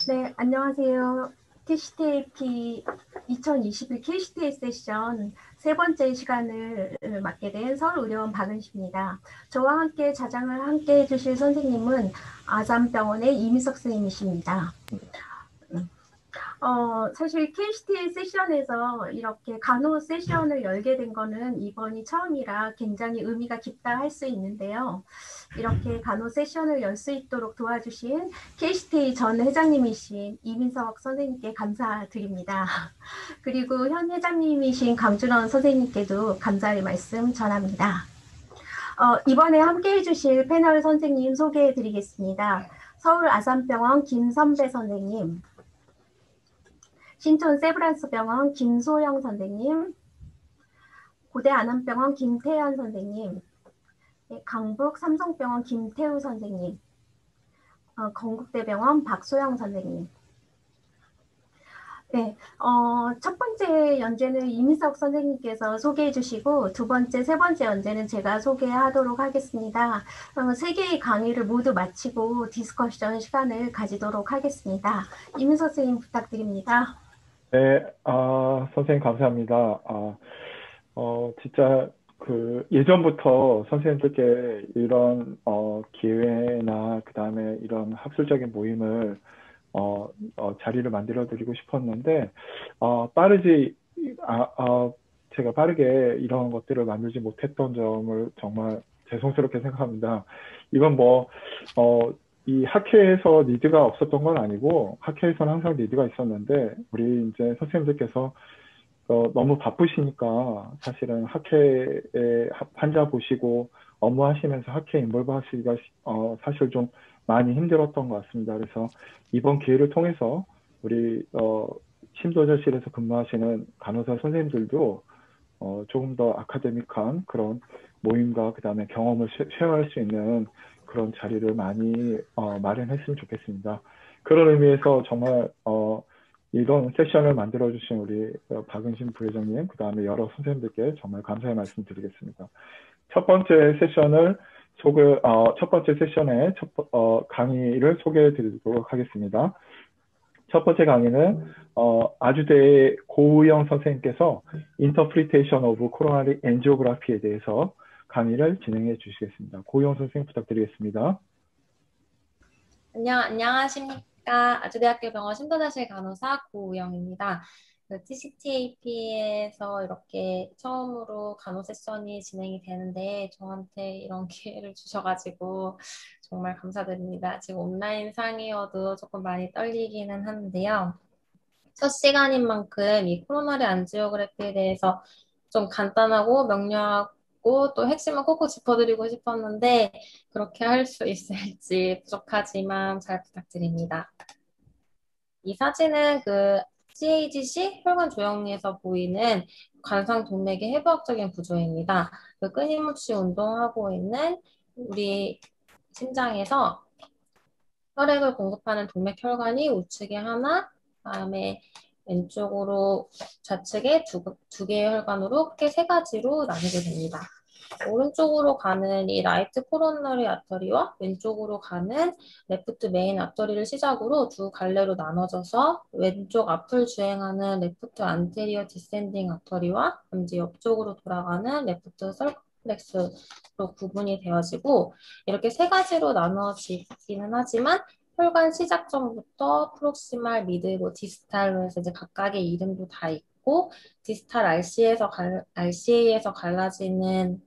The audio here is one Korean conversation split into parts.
네, 안녕하세요. 캐시테이피 2021 캐시테이 세션 세 번째 시간을 맡게 된 서울의료원 박은시입니다. 저와 함께 자장을 함께 해주실 선생님은 아산병원의 이민석 선생님이십니다. 사실 KCT 세션에서 이렇게 간호 세션을 열게 된 거는 이번이 처음이라 굉장히 의미가 깊다 할 수 있는데요. 이렇게 간호 세션을 열 수 있도록 도와주신 KCT 전 회장님이신 이민석 선생님께 감사드립니다. 그리고 현 회장님이신 강준원 선생님께도 감사의 말씀 전합니다. 이번에 함께 해주실 패널 선생님 소개해 드리겠습니다. 서울 아산병원 김선배 선생님, 신촌 세브란스병원 김소영 선생님, 고대 안암병원 김태현 선생님, 강북 삼성병원 김태우 선생님, 건국대병원 박소영 선생님. 네, 첫 번째 연재는 이민석 선생님께서 소개해 주시고 두 번째, 세 번째 연재는 제가 소개하도록 하겠습니다. 세 개의 강의를 모두 마치고 디스커션 시간을 가지도록 하겠습니다. 이민석 선생님 부탁드립니다. 네, 선생님 감사합니다. 진짜 예전부터 선생님들께 이런 기회나 그다음에 이런 학술적인 모임을 자리를 만들어 드리고 싶었는데 제가 빠르게 이런 것들을 만들지 못했던 점을 정말 죄송스럽게 생각합니다. 이건 이 학회에서 니드가 없었던 건 아니고 학회에서는 항상 니드가 있었는데 우리 이제 선생님들께서 너무 바쁘시니까 사실은 학회에 환자 보시고 업무하시면서 학회에 인볼브 하시기가 사실 좀 많이 힘들었던 것 같습니다. 그래서 이번 기회를 통해서 우리 심도저실에서 근무하시는 간호사 선생님들도 조금 더 아카데믹한 그런 모임과 그 다음에 경험을 쉐어할 수 있는 그런 자리를 많이 마련했으면 좋겠습니다. 그런 의미에서 정말 이런 세션을 만들어주신 우리 박은신 부회장님, 그 다음에 여러 선생님들께 정말 감사의 말씀 드리겠습니다. 첫 번째 세션의 강의를 소개해 드리도록 하겠습니다. 첫 번째 강의는 아주대 고우영 선생님께서 Interpretation of Coronary Angiography에 대해서 강의를 진행해 주시겠습니다. 고우영 선생님 부탁드리겠습니다. 안녕하십니까. 아주대학교 병원 심도자실 간호사 고우영입니다. TCTAP에서 이렇게 처음으로 간호 세션이 진행이 되는데 저한테 이런 기회를 주셔가지고 정말 감사드립니다. 지금 온라인 상이어도 조금 많이 떨리기는 하는데요. 첫 시간인 만큼 이 코로나리 안지오그래피에 대해서 좀 간단하고 명료하고 또 핵심을 꼭꼭 짚어드리고 싶었는데 그렇게 할 수 있을지 부족하지만 잘 부탁드립니다. 이 사진은 CAGC 혈관 조형리에서 보이는 관상 동맥의 해부학적인 구조입니다. 끊임없이 운동하고 있는 우리 심장에서 혈액을 공급하는 동맥 혈관이 우측에 하나, 다음에 왼쪽으로 좌측에 두 개의 혈관으로 크게 세 가지로 나누게 됩니다. 오른쪽으로 가는 이 라이트 코로너리 아터리와 왼쪽으로 가는 레프트 메인 아터리를 시작으로 두 갈래로 나눠져서 왼쪽 앞을 주행하는 레프트 안테리어 디센딩 아터리와 잠시 옆쪽으로 돌아가는 레프트 서클렉스로 구분이 되어지고 이렇게 세 가지로 나눠지기는 하지만 혈관 시작점부터 프록시말, 미드, 디스탈로 해서 이제 각각의 이름도 다 있고 디스탈 RCA에서 갈라지는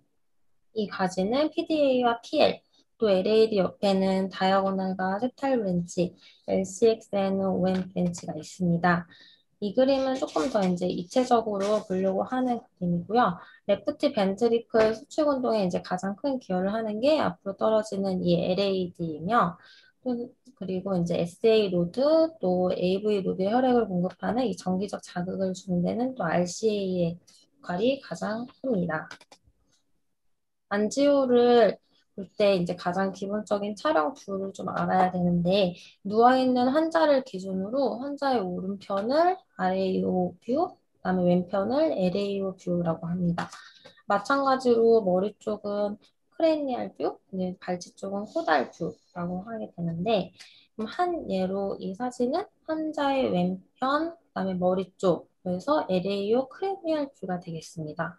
이 가지는 PDA와 PL, 또 LAD 옆에는 다이아고널과 세탈 브랜치, LCX에는 OM 브랜치가 있습니다. 이 그림은 조금 더 이제 입체적으로 보려고 하는 그림이고요. 레프트 벤트리클 수축 운동에 이제 가장 큰 기여를 하는 게 앞으로 떨어지는 이 LAD이며, 그리고 이제 SA 로드, 또 AV 로드에 혈액을 공급하는 이 정기적 자극을 주는 데는 또 RCA의 역할이 가장 큽니다. 안지오를 볼 때 이제 가장 기본적인 촬영 툴을 좀 알아야 되는데 누워있는 환자를 기준으로 환자의 오른편을 RAO 뷰, 그다음에 왼편을 LAO 뷰라고 합니다. 마찬가지로 머리 쪽은 크레니얼 뷰, 이제 발치 쪽은 코달 뷰라고 하게 되는데, 그럼 한 예로 이 사진은 환자의 왼편, 그다음에 머리 쪽에서 LAO 크레니얼 뷰가 되겠습니다.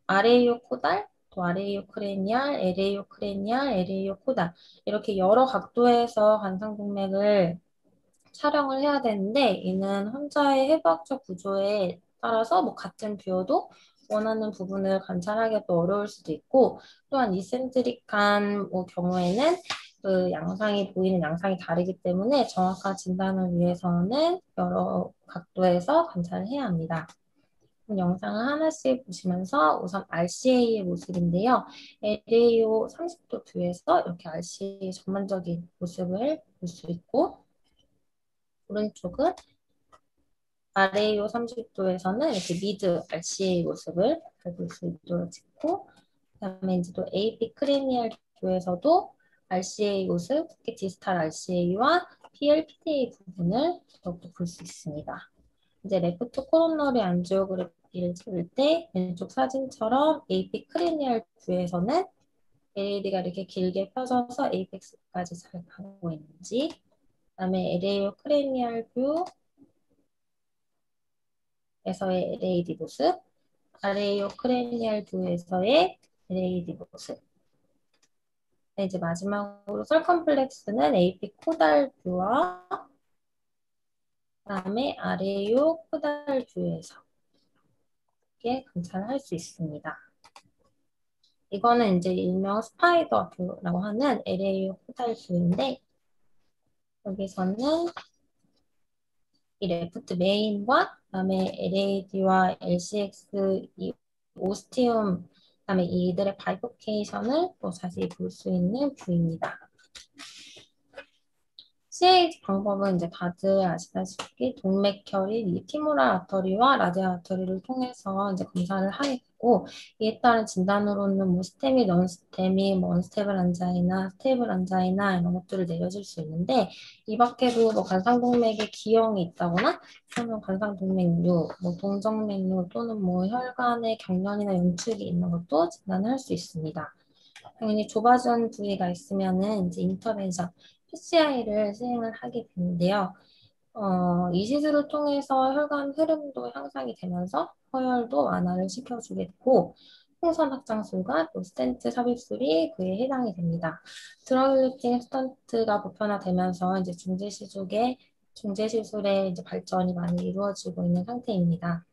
RAO 코달, 또 RAO 크레니얼, LAO 크레니얼, LAO 코달 이렇게 여러 각도에서 관상동맥을 촬영을 해야 되는데 이는 환자의 해부학적 구조에 따라서 뭐 같은 뷰어도 원하는 부분을 관찰하기가 또 어려울 수도 있고 또한 이센트릭한 경우에는 그 양상이 보이는 양상이 다르기 때문에 정확한 진단을 위해서는 여러 각도에서 관찰을 해야 합니다. 영상을 하나씩 보시면서 우선 RCA의 모습인데요. LAO 30도 뷰에서 이렇게 RCA 전반적인 모습을 볼 수 있고 오른쪽은 RAO 30도에서는 이렇게 미드 RCA 모습을 볼 수 있도록 찍고 그다음에 이제 또 AP 크레니얼 뷰에서도 RCA 모습, 특히 디스탈 RCA와 PLPDA 부분을 더욱더 볼 수 있습니다. 이제 레프트 코로너리 안지오그래피를 찍을 때 왼쪽 사진처럼 AP 크리니얼 뷰에서는 LAD가 이렇게 길게 펴져서 에이펙스까지 잘 가고 있는지 그다음에 LAO 크리니얼 뷰에서의 LAD 모습 RAO 크리니얼 뷰에서의 LAD 모습 이제 마지막으로 설컴플렉스는 AP 코달 뷰와 그다음에 RAO 코달 뷰에서 이렇게 관찰할 수 있습니다. 이거는 이제 일명 스파이더 뷰라고 하는 LAO 코달 뷰인데 여기서는 이 레프트 메인과 그다음에 LAD와 LCX 이 오스티움 그다음에 이들의 바이포케이션을 또 자세히 볼 수 있는 뷰입니다. CAG 방법은 이제 다들 아시다시피 동맥혈이 이 티모랄 아터리와 라디알 아터리를 통해서 이제 검사를 하게 되고 이에 따른 진단으로는 뭐 스테미, 넌스테미, 뭐 언스테이블 안자이나, 스테이블 안자이나 이런 것들을 내려줄 수 있는데 이 밖에도 뭐 관상동맥에 기형이 있다거나 또는 관상동맥류, 뭐 동정맥류 또는 뭐 혈관에 경련이나 염축이 있는 것도 진단을 할 수 있습니다. 당연히 좁아진 부위가 있으면은 이제 인터벤션 PCI를 시행을 하게 되는데요. 이 시술을 통해서 혈관 흐름도 향상이 되면서 허혈도 완화를 시켜주게 되고 풍선 확장술과 또 스텐트 삽입술이 그에 해당이 됩니다. 드러글리팅 스턴트가 보편화되면서 이제 중재시술의 이제 발전이 많이 이루어지고 있는 상태입니다.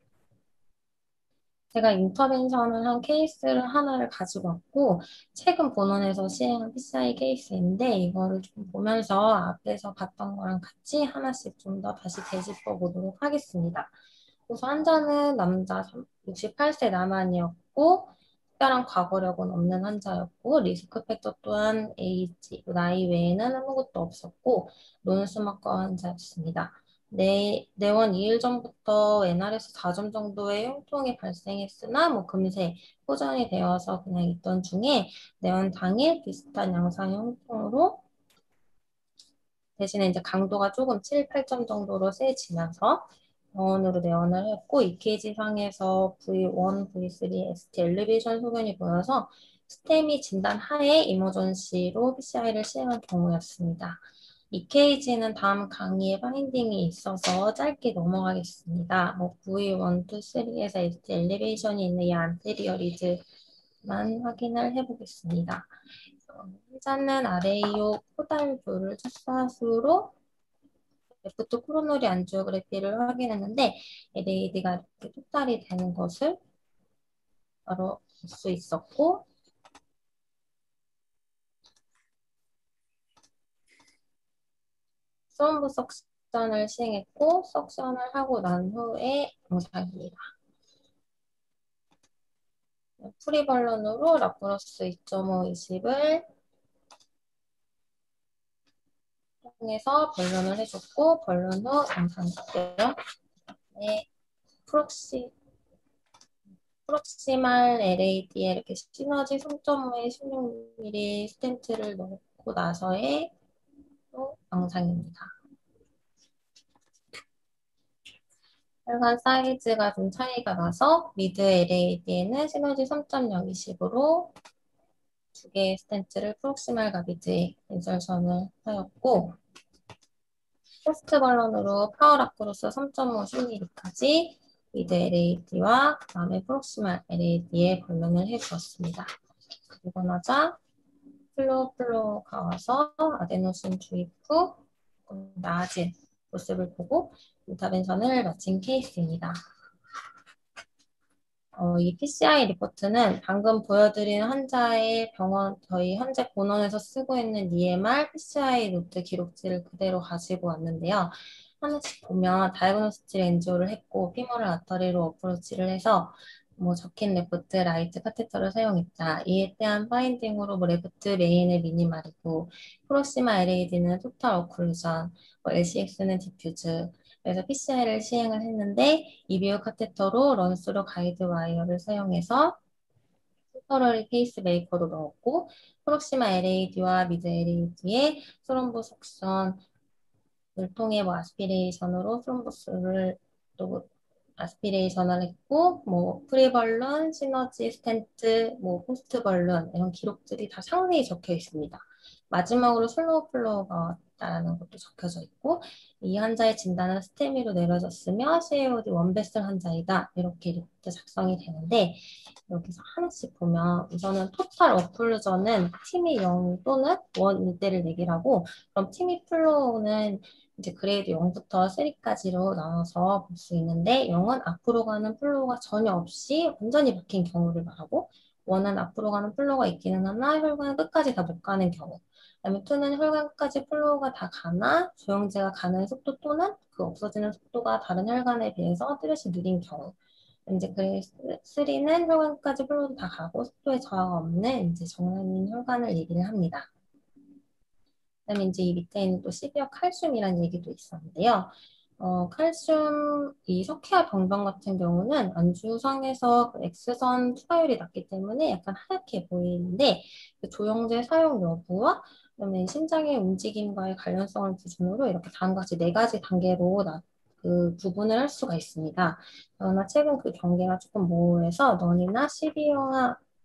제가 인터벤션을 한 케이스를 하나를 가지고 왔고 최근 본원에서 시행한 PCI 케이스인데 이거를 좀 보면서 앞에서 봤던 거랑 같이 하나씩 좀 더 다시 되짚어 보도록 하겠습니다. 우선 환자는 남자 68세 남한이었고 특별한 과거력은 없는 환자였고 리스크 팩터 또한 에이지, 나이 외에는 아무것도 없었고 노인수막과 환자였습니다. 내원 2일 전부터 NRS 4점 정도의 흉통이 발생했으나 뭐 금세 호전이 되어서 그냥 있던 중에 내원 당일 비슷한 양상의 흉통으로 대신에 이제 강도가 조금 7, 8점 정도로 세지면서 병원으로 내원을 했고 EKG 상에서 V1, V3, ST 엘리베이션 소견이 보여서 스테미 진단 하에 이머전시로 PCI를 시행한 경우였습니다. EKG는 다음 강의에 파인딩이 있어서 짧게 넘어가겠습니다. 뭐 V1, 2, 3에서 ST 엘리베이션이 있는 이 안테리어리즈만 확인을 해보겠습니다. 환자는 RAO 코달뷰를 첫사수로 레프트 코로너리 안지오그래피를 확인했는데 LAD가 이렇게 토탈이 되는 것을 바로 볼 수 있었고 스럼브 석션을 시행했고 석션을 하고 난 후에 영상입니다. 프리벌런으로 라프로스 2.5 20을 통해서 벌런을 해줬고 벌런 후 영상이고요. 네, 프록시말 LAD에 이렇게 시너지 3.5에 16mm 스텐트를 넣고 나서의 또 영상입니다. 혈관 사이즈가 좀 차이가 나서 미드 LAD에는 시너지 3.0 20으로 두 개의 스텐트를 프록시말 가비드에 인설션을 하였고 포스트 발론으로 파워 라크로스 3.5 10mm까지 미드 LAD와 그 다음에 프록시말 LAD에 발론을 해주었습니다. 그리고 나자 플로우가 와서 아데노신 주입 후 나아진 모습을 보고 인터벤션을 마친 케이스입니다. 이 PCI 리포트는 방금 보여드린 환자의 저희 현재 본원에서 쓰고 있는 EMR PCI 노트 기록지를 그대로 가지고 왔는데요. 하나씩 보면 다이그노스틱 엔지오를 했고 피머럴 아터리로 어프로치를 해서 적힌 레프트, 라이트 카테터를 사용했다. 이에 대한 파인딩으로 레프트 메인을 미니말이고 프록시마 LAD는 토탈 어클루전, LCX는 디퓨즈, 그래서 PCI를 시행을 했는데 이비오 카테터로 런스루 가이드 와이어를 사용해서 템퍼러리 페이스 메이커도 넣었고 프록시마 LAD와 미드 LAD의 스롬보 석션을 통해 아스피레이션으로 스롬보스를 또 아스피레이션을 했고 프리벌런, 시너지 스텐트, 포스트 벌런 이런 기록들이 다 상세히 적혀 있습니다. 마지막으로 슬로우 플로우가 왔다라는 것도 적혀져 있고 이 환자의 진단은 스테미로 내려졌으며 CAOD 원베슬 환자이다 이렇게 리포트 작성이 되는데 여기서 하나씩 보면 우선은 토탈 어플루전은 팀이 0 또는 1일 때를 내기라고 그럼 팀이 플로우는 이제 그레이드 0부터 3까지로 나눠서 볼 수 있는데 0은 앞으로 가는 플로우가 전혀 없이 완전히 막힌 경우를 말하고 1은 앞으로 가는 플로우가 있기는 하나 혈관 끝까지 다 못 가는 경우 그다음에 2는 혈관 끝까지 플로우가 다 가나 조영제가 가는 속도 또는 그 없어지는 속도가 다른 혈관에 비해서 뚜렷이 느린 경우 이제 그레이드 3는 혈관 끝까지 플로우도 다 가고 속도에 저하가 없는 이제 정상인 혈관을 얘기를 합니다. 그다음에 이제 이 밑에 있는 또 시비어 칼슘이라는 얘기도 있었는데요. 칼슘 이 석회화 병변 같은 경우는 안주상에서 그 X선 투과율이 낮기 때문에 약간 하얗게 보이는데 그 조영제 사용 여부와 그다음에 심장의 움직임과의 관련성을 기준으로 이렇게 다음과 같이 4가지 단계로 그 구분을 할 수가 있습니다. 그러나 최근 그 경계가 조금 모호해서 넌이나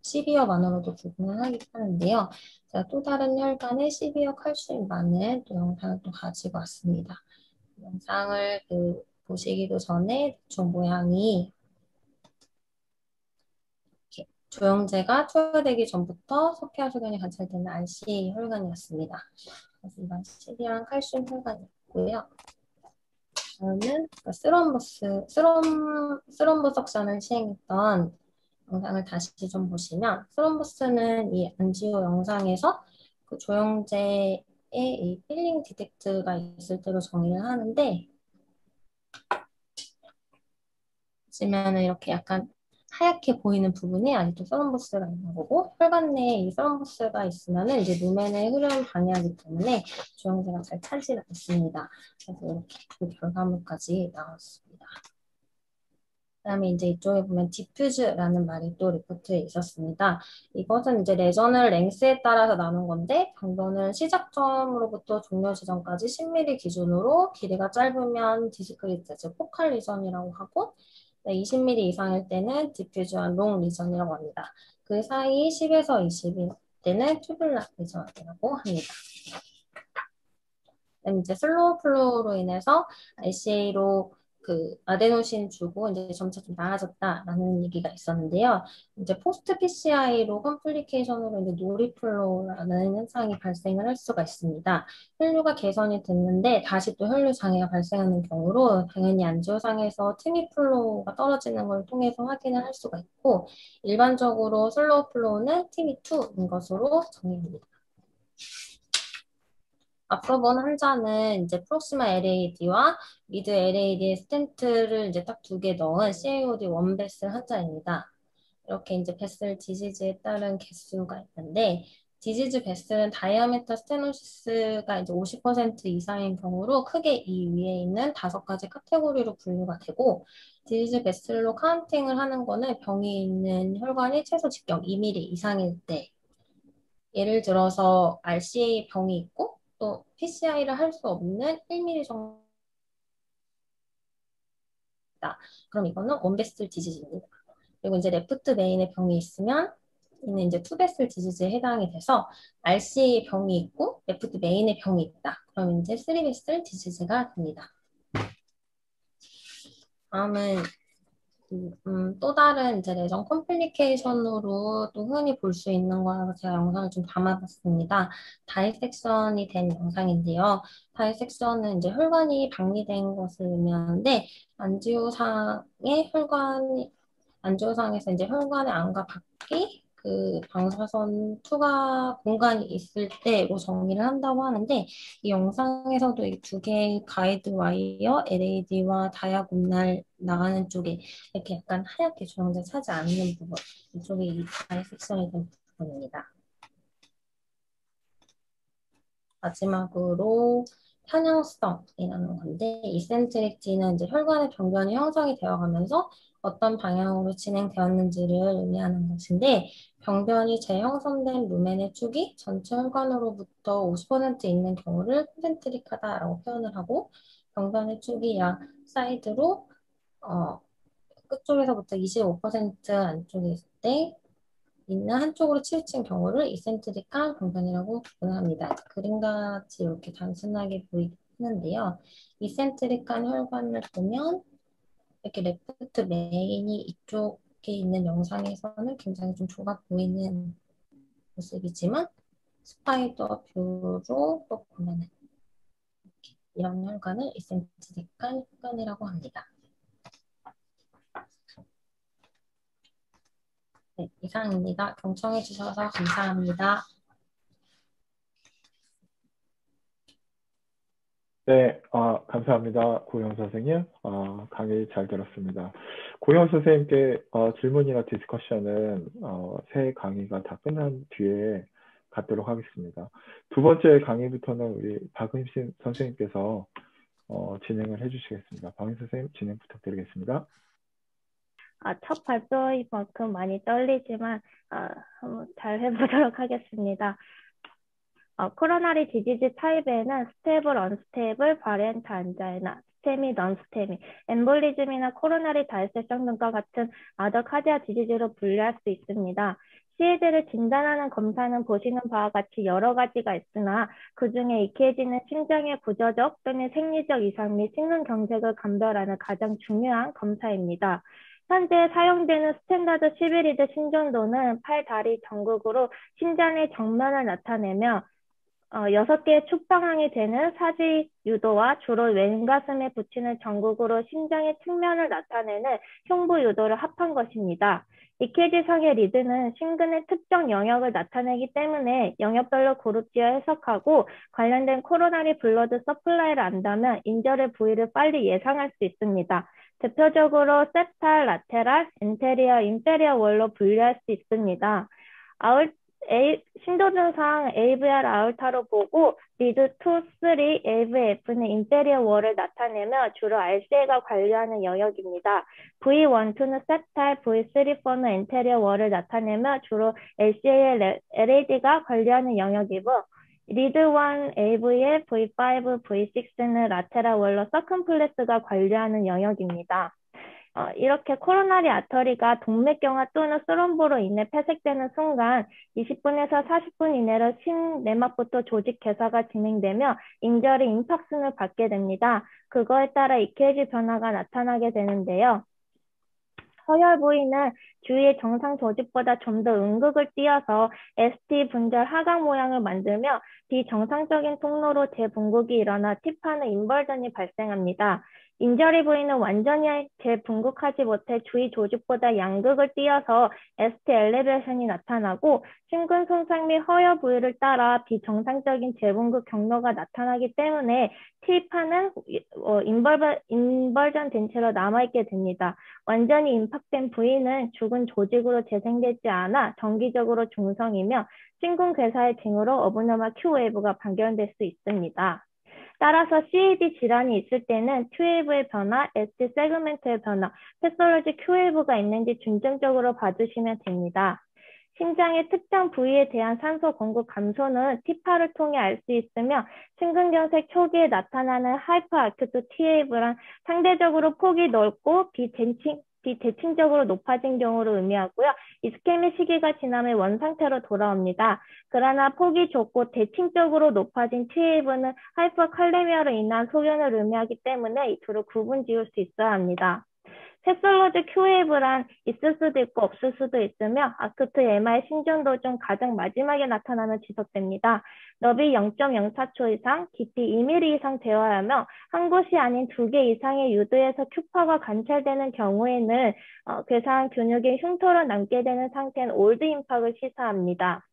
시비어만으로도 구분을 하는데요. 제가 또 다른 혈관에 시비어 칼슘이 많은 또 영상을 또 가지고 왔습니다. 영상을 보시기도 전에 대충 모양이 이렇게 조영제가 투여되기 전부터 석회화 소견이 관찰되는 RC 혈관이었습니다. 그래서 이건 시비어랑 칼슘 혈관이었고요. 다음은 스롬보 석션을 시행했던 영상을 다시 좀 보시면 스롬보스는 이 안지오 영상에서 그 조영제의 이 필링 디텍트가 있을 때로 정의를 하는데 보시면은 이렇게 약간 하얗게 보이는 부분이 아직도 스롬보스가 있는 거고 혈관 내에 이 스롬보스가 있으면은 이제 루멘의 흐름 방해하기 때문에 조영제가 잘 차지 않습니다. 그래서 이렇게 그 결과물까지 나왔습니다. 그다음에 이제 이쪽에 보면 디퓨즈라는 말이 또 리포트에 있었습니다. 이것은 이제 레전을 랭스에 따라서 나눈 건데 방변은 시작점으로부터 종료 지점까지 10mm 기준으로 길이가 짧으면 디스크리트, 즉 포칼 리전이라고 하고 20mm 이상일 때는 디퓨즈한 롱 리전이라고 합니다. 그 사이 10에서 20일 때는 튜뷸라 리전이라고 합니다. 그다음에 이제 슬로우 플로우로 인해서 RCA로 그 아데노신 주고 이제 점차 좀 나아졌다라는 얘기가 있었는데요. 이제 포스트 PCI로 컴플리케이션으로 이제 노리플로우라는 현상이 발생을 할 수가 있습니다. 혈류가 개선이 됐는데 다시 또 혈류 장애가 발생하는 경우로 당연히 안지오상에서 티미플로우가 떨어지는 걸 통해서 확인을 할 수가 있고 일반적으로 슬로우 플로우는 티미2인 것으로 정의합니다. 앞서 본 환자는 이제 프록시마 LAD와 미드 LAD의 스텐트를 이제 딱 2개 넣은 CAOD 원베슬 환자입니다. 이렇게 이제 베슬 디지즈에 따른 개수가 있는데 디지즈 베슬은 다이아메터 스테노시스가 이제 50% 이상인 경우로 크게 이 위에 있는 5가지 카테고리로 분류가 되고 디지즈 베슬로 카운팅을 하는 거는 병이 있는 혈관이 최소 직경 2mm 이상일 때 예를 들어서 RCA 병이 있고 또 PCI를 할 수 없는 1mm 정도다. 그럼 이거는 원베슬 디지즈입니다. 그리고 이제 레프트 메인에 병이 있으면 이는 이제 투베슬 디지즈에 해당이 돼서 RC 병이 있고 레프트 메인에 병이 있다. 그럼 이제 쓰리베슬 디지즈가 됩니다. 다음은 또 다른 이제 내전 컴플리케이션으로 또 흔히 볼 수 있는 거라서 제가 영상을 좀 담아봤습니다. 다이섹션이 된 영상인데요. 다이섹션은 이제 혈관이 박리된 것을 의미하는데 안지오상에서 이제 혈관의 안과 밖에 그 방사선 투과 공간이 있을 때로 정리를 한다고 하는데 이 영상에서도 이 두 개의 가이드 와이어 LAD와 다이아곤날 나가는 쪽에 이렇게 약간 하얗게 주황색 차지 않는 부분 이쪽이 이 다이섹션이 된 부분입니다. 마지막으로 편향성이라는 건데 이센트릭지는 이제 혈관의 병변이 형성이 되어가면서 어떤 방향으로 진행되었는지를 의미하는 것인데 병변이 재형성된 루멘의 축이 전체 혈관으로부터 50% 있는 경우를 콘센트릭하다라고 표현을 하고 병변의 축이 약 사이드로 끝쪽에서부터 25% 안쪽에 있을 때 있는 한쪽으로 치우친 경우를 이센트릭한 병변이라고 구분합니다. 그림같이 이렇게 단순하게 보이는데요. 이센트릭한 혈관을 보면 이렇게 레프트 메인이 이쪽에 있는 영상에서는 굉장히 좀 좁아 보이는 모습이지만 스파이더 뷰로 또 보면은 이런 혈관을 이센트릭한 혈관이라고 합니다. 네, 이상입니다. 경청해 주셔서 감사합니다. 네, 감사합니다. 고영 선생님. 강의 잘 들었습니다. 고영 선생님께 질문이나 디스커션은 새 강의가 다 끝난 뒤에 갖도록 하겠습니다. 두 번째 강의부터는 우리 박은신 선생님께서 진행을 해주시겠습니다. 박은신 선생님 진행 부탁드리겠습니다. 첫 발표인 만큼 많이 떨리지만 한번 잘 해보도록 하겠습니다. 코로나리 디지즈 타입에는 스테이블, 언스테이블, 바리언트 안자이나, 스테미, 넌스테미, 엠볼리즘이나 코로나리 다이세션 등과 같은 아더 카디아 디지즈로 분류할 수 있습니다. CAD를 진단하는 검사는 보시는 바와 같이 여러 가지가 있으나 그중에 EKG는 심장의 구조적 또는 생리적 이상 및 심근 경색을 감별하는 가장 중요한 검사입니다. 현재 사용되는 스탠다드 11리드 심전도는 팔, 다리 전극으로 심장의 정면을 나타내며 6개의 축 방향이 되는 사지 유도와 주로 왼가슴에 붙이는 전극으로 심장의 측면을 나타내는 흉부 유도를 합한 것입니다. EKG상의 리드는 심근의 특정 영역을 나타내기 때문에 영역별로 그룹지어 해석하고 관련된 코로나리 블러드 서플라이를 안다면 인절의 부위를 빨리 예상할 수 있습니다. 대표적으로 septal, lateral, anterior, inferior wall로 분류할 수 있습니다. 심도 증상 AVR 아울타로 보고 리드 2, 3, AVF는 인테리어 월을 나타내며 주로 RCA가 관리하는 영역입니다. V1, 2는 septal, V3, 4는 인테리어 월을 나타내며 주로 LCA의 LAD가 관리하는 영역이고 리드 1, AVF, V5, V6는 라테랄 월러 서컴플렉스가 관리하는 영역입니다. 이렇게 코로나리 아터리가 동맥경화 또는 스럼보로 인해 폐색되는 순간 20분에서 40분 이내로 심내막부터 조직 괴사가 진행되며 인절이 임팍슨을 받게 됩니다. 그거에 따라 EKG 변화가 나타나게 되는데요. 서열 부위는 주위의 정상 조직보다 좀 더 음극을 띄어서 ST 분절 하강 모양을 만들며 비정상적인 통로로 재분극이 일어나 팁하는 인벌전이 발생합니다. 인저리 부위는 완전히 재분극하지 못해 주위 조직보다 양극을 띄어서 ST 엘리베이션이 나타나고 심근 손상 및 허여 부위를 따라 비정상적인 재분극 경로가 나타나기 때문에 팁하는 인벌전 된 채로 남아있게 됩니다. 완전히 임팍된 부위는 죽은 조직으로 재생되지 않아 정기적으로 중성이며 심근 괴사의 징후로 어브노멀 Q웨이브가 발견될 수 있습니다. 따라서 CAD 질환이 있을 때는 Q웨이브의 변화, ST 세그멘트의 변화, 패솔로지 Q웨이브가 있는지 중점적으로 봐주시면 됩니다. 심장의 특정 부위에 대한 산소 공급 감소는 티파를 통해 알 수 있으며 심근경색 초기에 나타나는 하이퍼 아큐트 T웨이브랑 상대적으로 폭이 넓고 대칭적으로 높아진 경우를 의미하고요. 이스케미 시기가 지나면 원상태로 돌아옵니다. 그러나 폭이 좁고 대칭적으로 높아진 T웨이브는 하이퍼칼레미아로 인한 소견을 의미하기 때문에 이 둘을 구분 지을 수 있어야 합니다. 텍솔로즈 Q웨이브란 있을 수도 있고 없을 수도 있으며 아크트 MR 신전도 중 가장 마지막에 나타나면 지속됩니다. 너비 0.04초 이상, 깊이 2mm 이상 되어야 하며 한 곳이 아닌 2개 이상의 유도에서 Q파가 관찰되는 경우에는 괴사한 근육의 흉터로 남게 되는 상태는 올드 임팍을 시사합니다.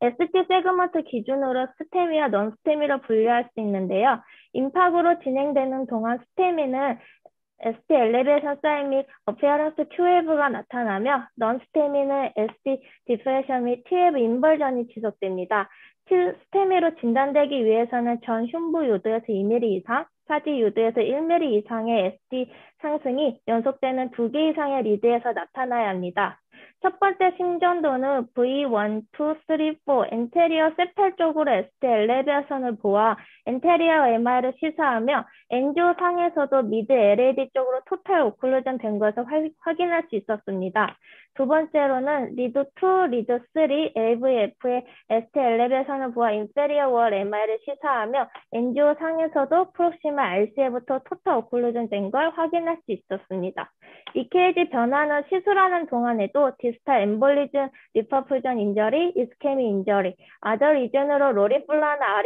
ST 세그먼트 기준으로 스테미와 넌스테미로 분류할 수 있는데요. 임팍으로 진행되는 동안 스테미는 ST 엘리베이션 사인 및 어피어런스 Q웨이브가 나타나며 넌스테미는 ST 디프레션 및 T웨이브 인버전이 지속됩니다. 스테미로 진단되기 위해서는 전 흉부 유도에서 2mm 이상, 사지 유도에서 1mm 이상의 ST 상승이 연속되는 2개 이상의 리드에서 나타나야 합니다. 첫 번째 심전도는 V1, 2, 3, 4 엔테리어 세팔 쪽으로 ST 엘리베이션을 보아 엔테리어 MR을 시사하며 엔지오 상에서도 미드 LAD 쪽으로 토탈 오클루전 된 것을 확인할 수 있었습니다. 두 번째로는 리드 2, 리드 3, AVF의 ST 엘리베이션을 보아 인페리어 월 MR을 시사하며 엔지오 상에서도 프록시마 RCA부터 토탈 오클루전 된 걸 확인할 수 있었습니다. EKG 변화는 시술하는 동안에도 디스탈 엠볼리즘, 리퍼프전 인저리, 이스케미 인저리, 아더 리전으로 로리플라나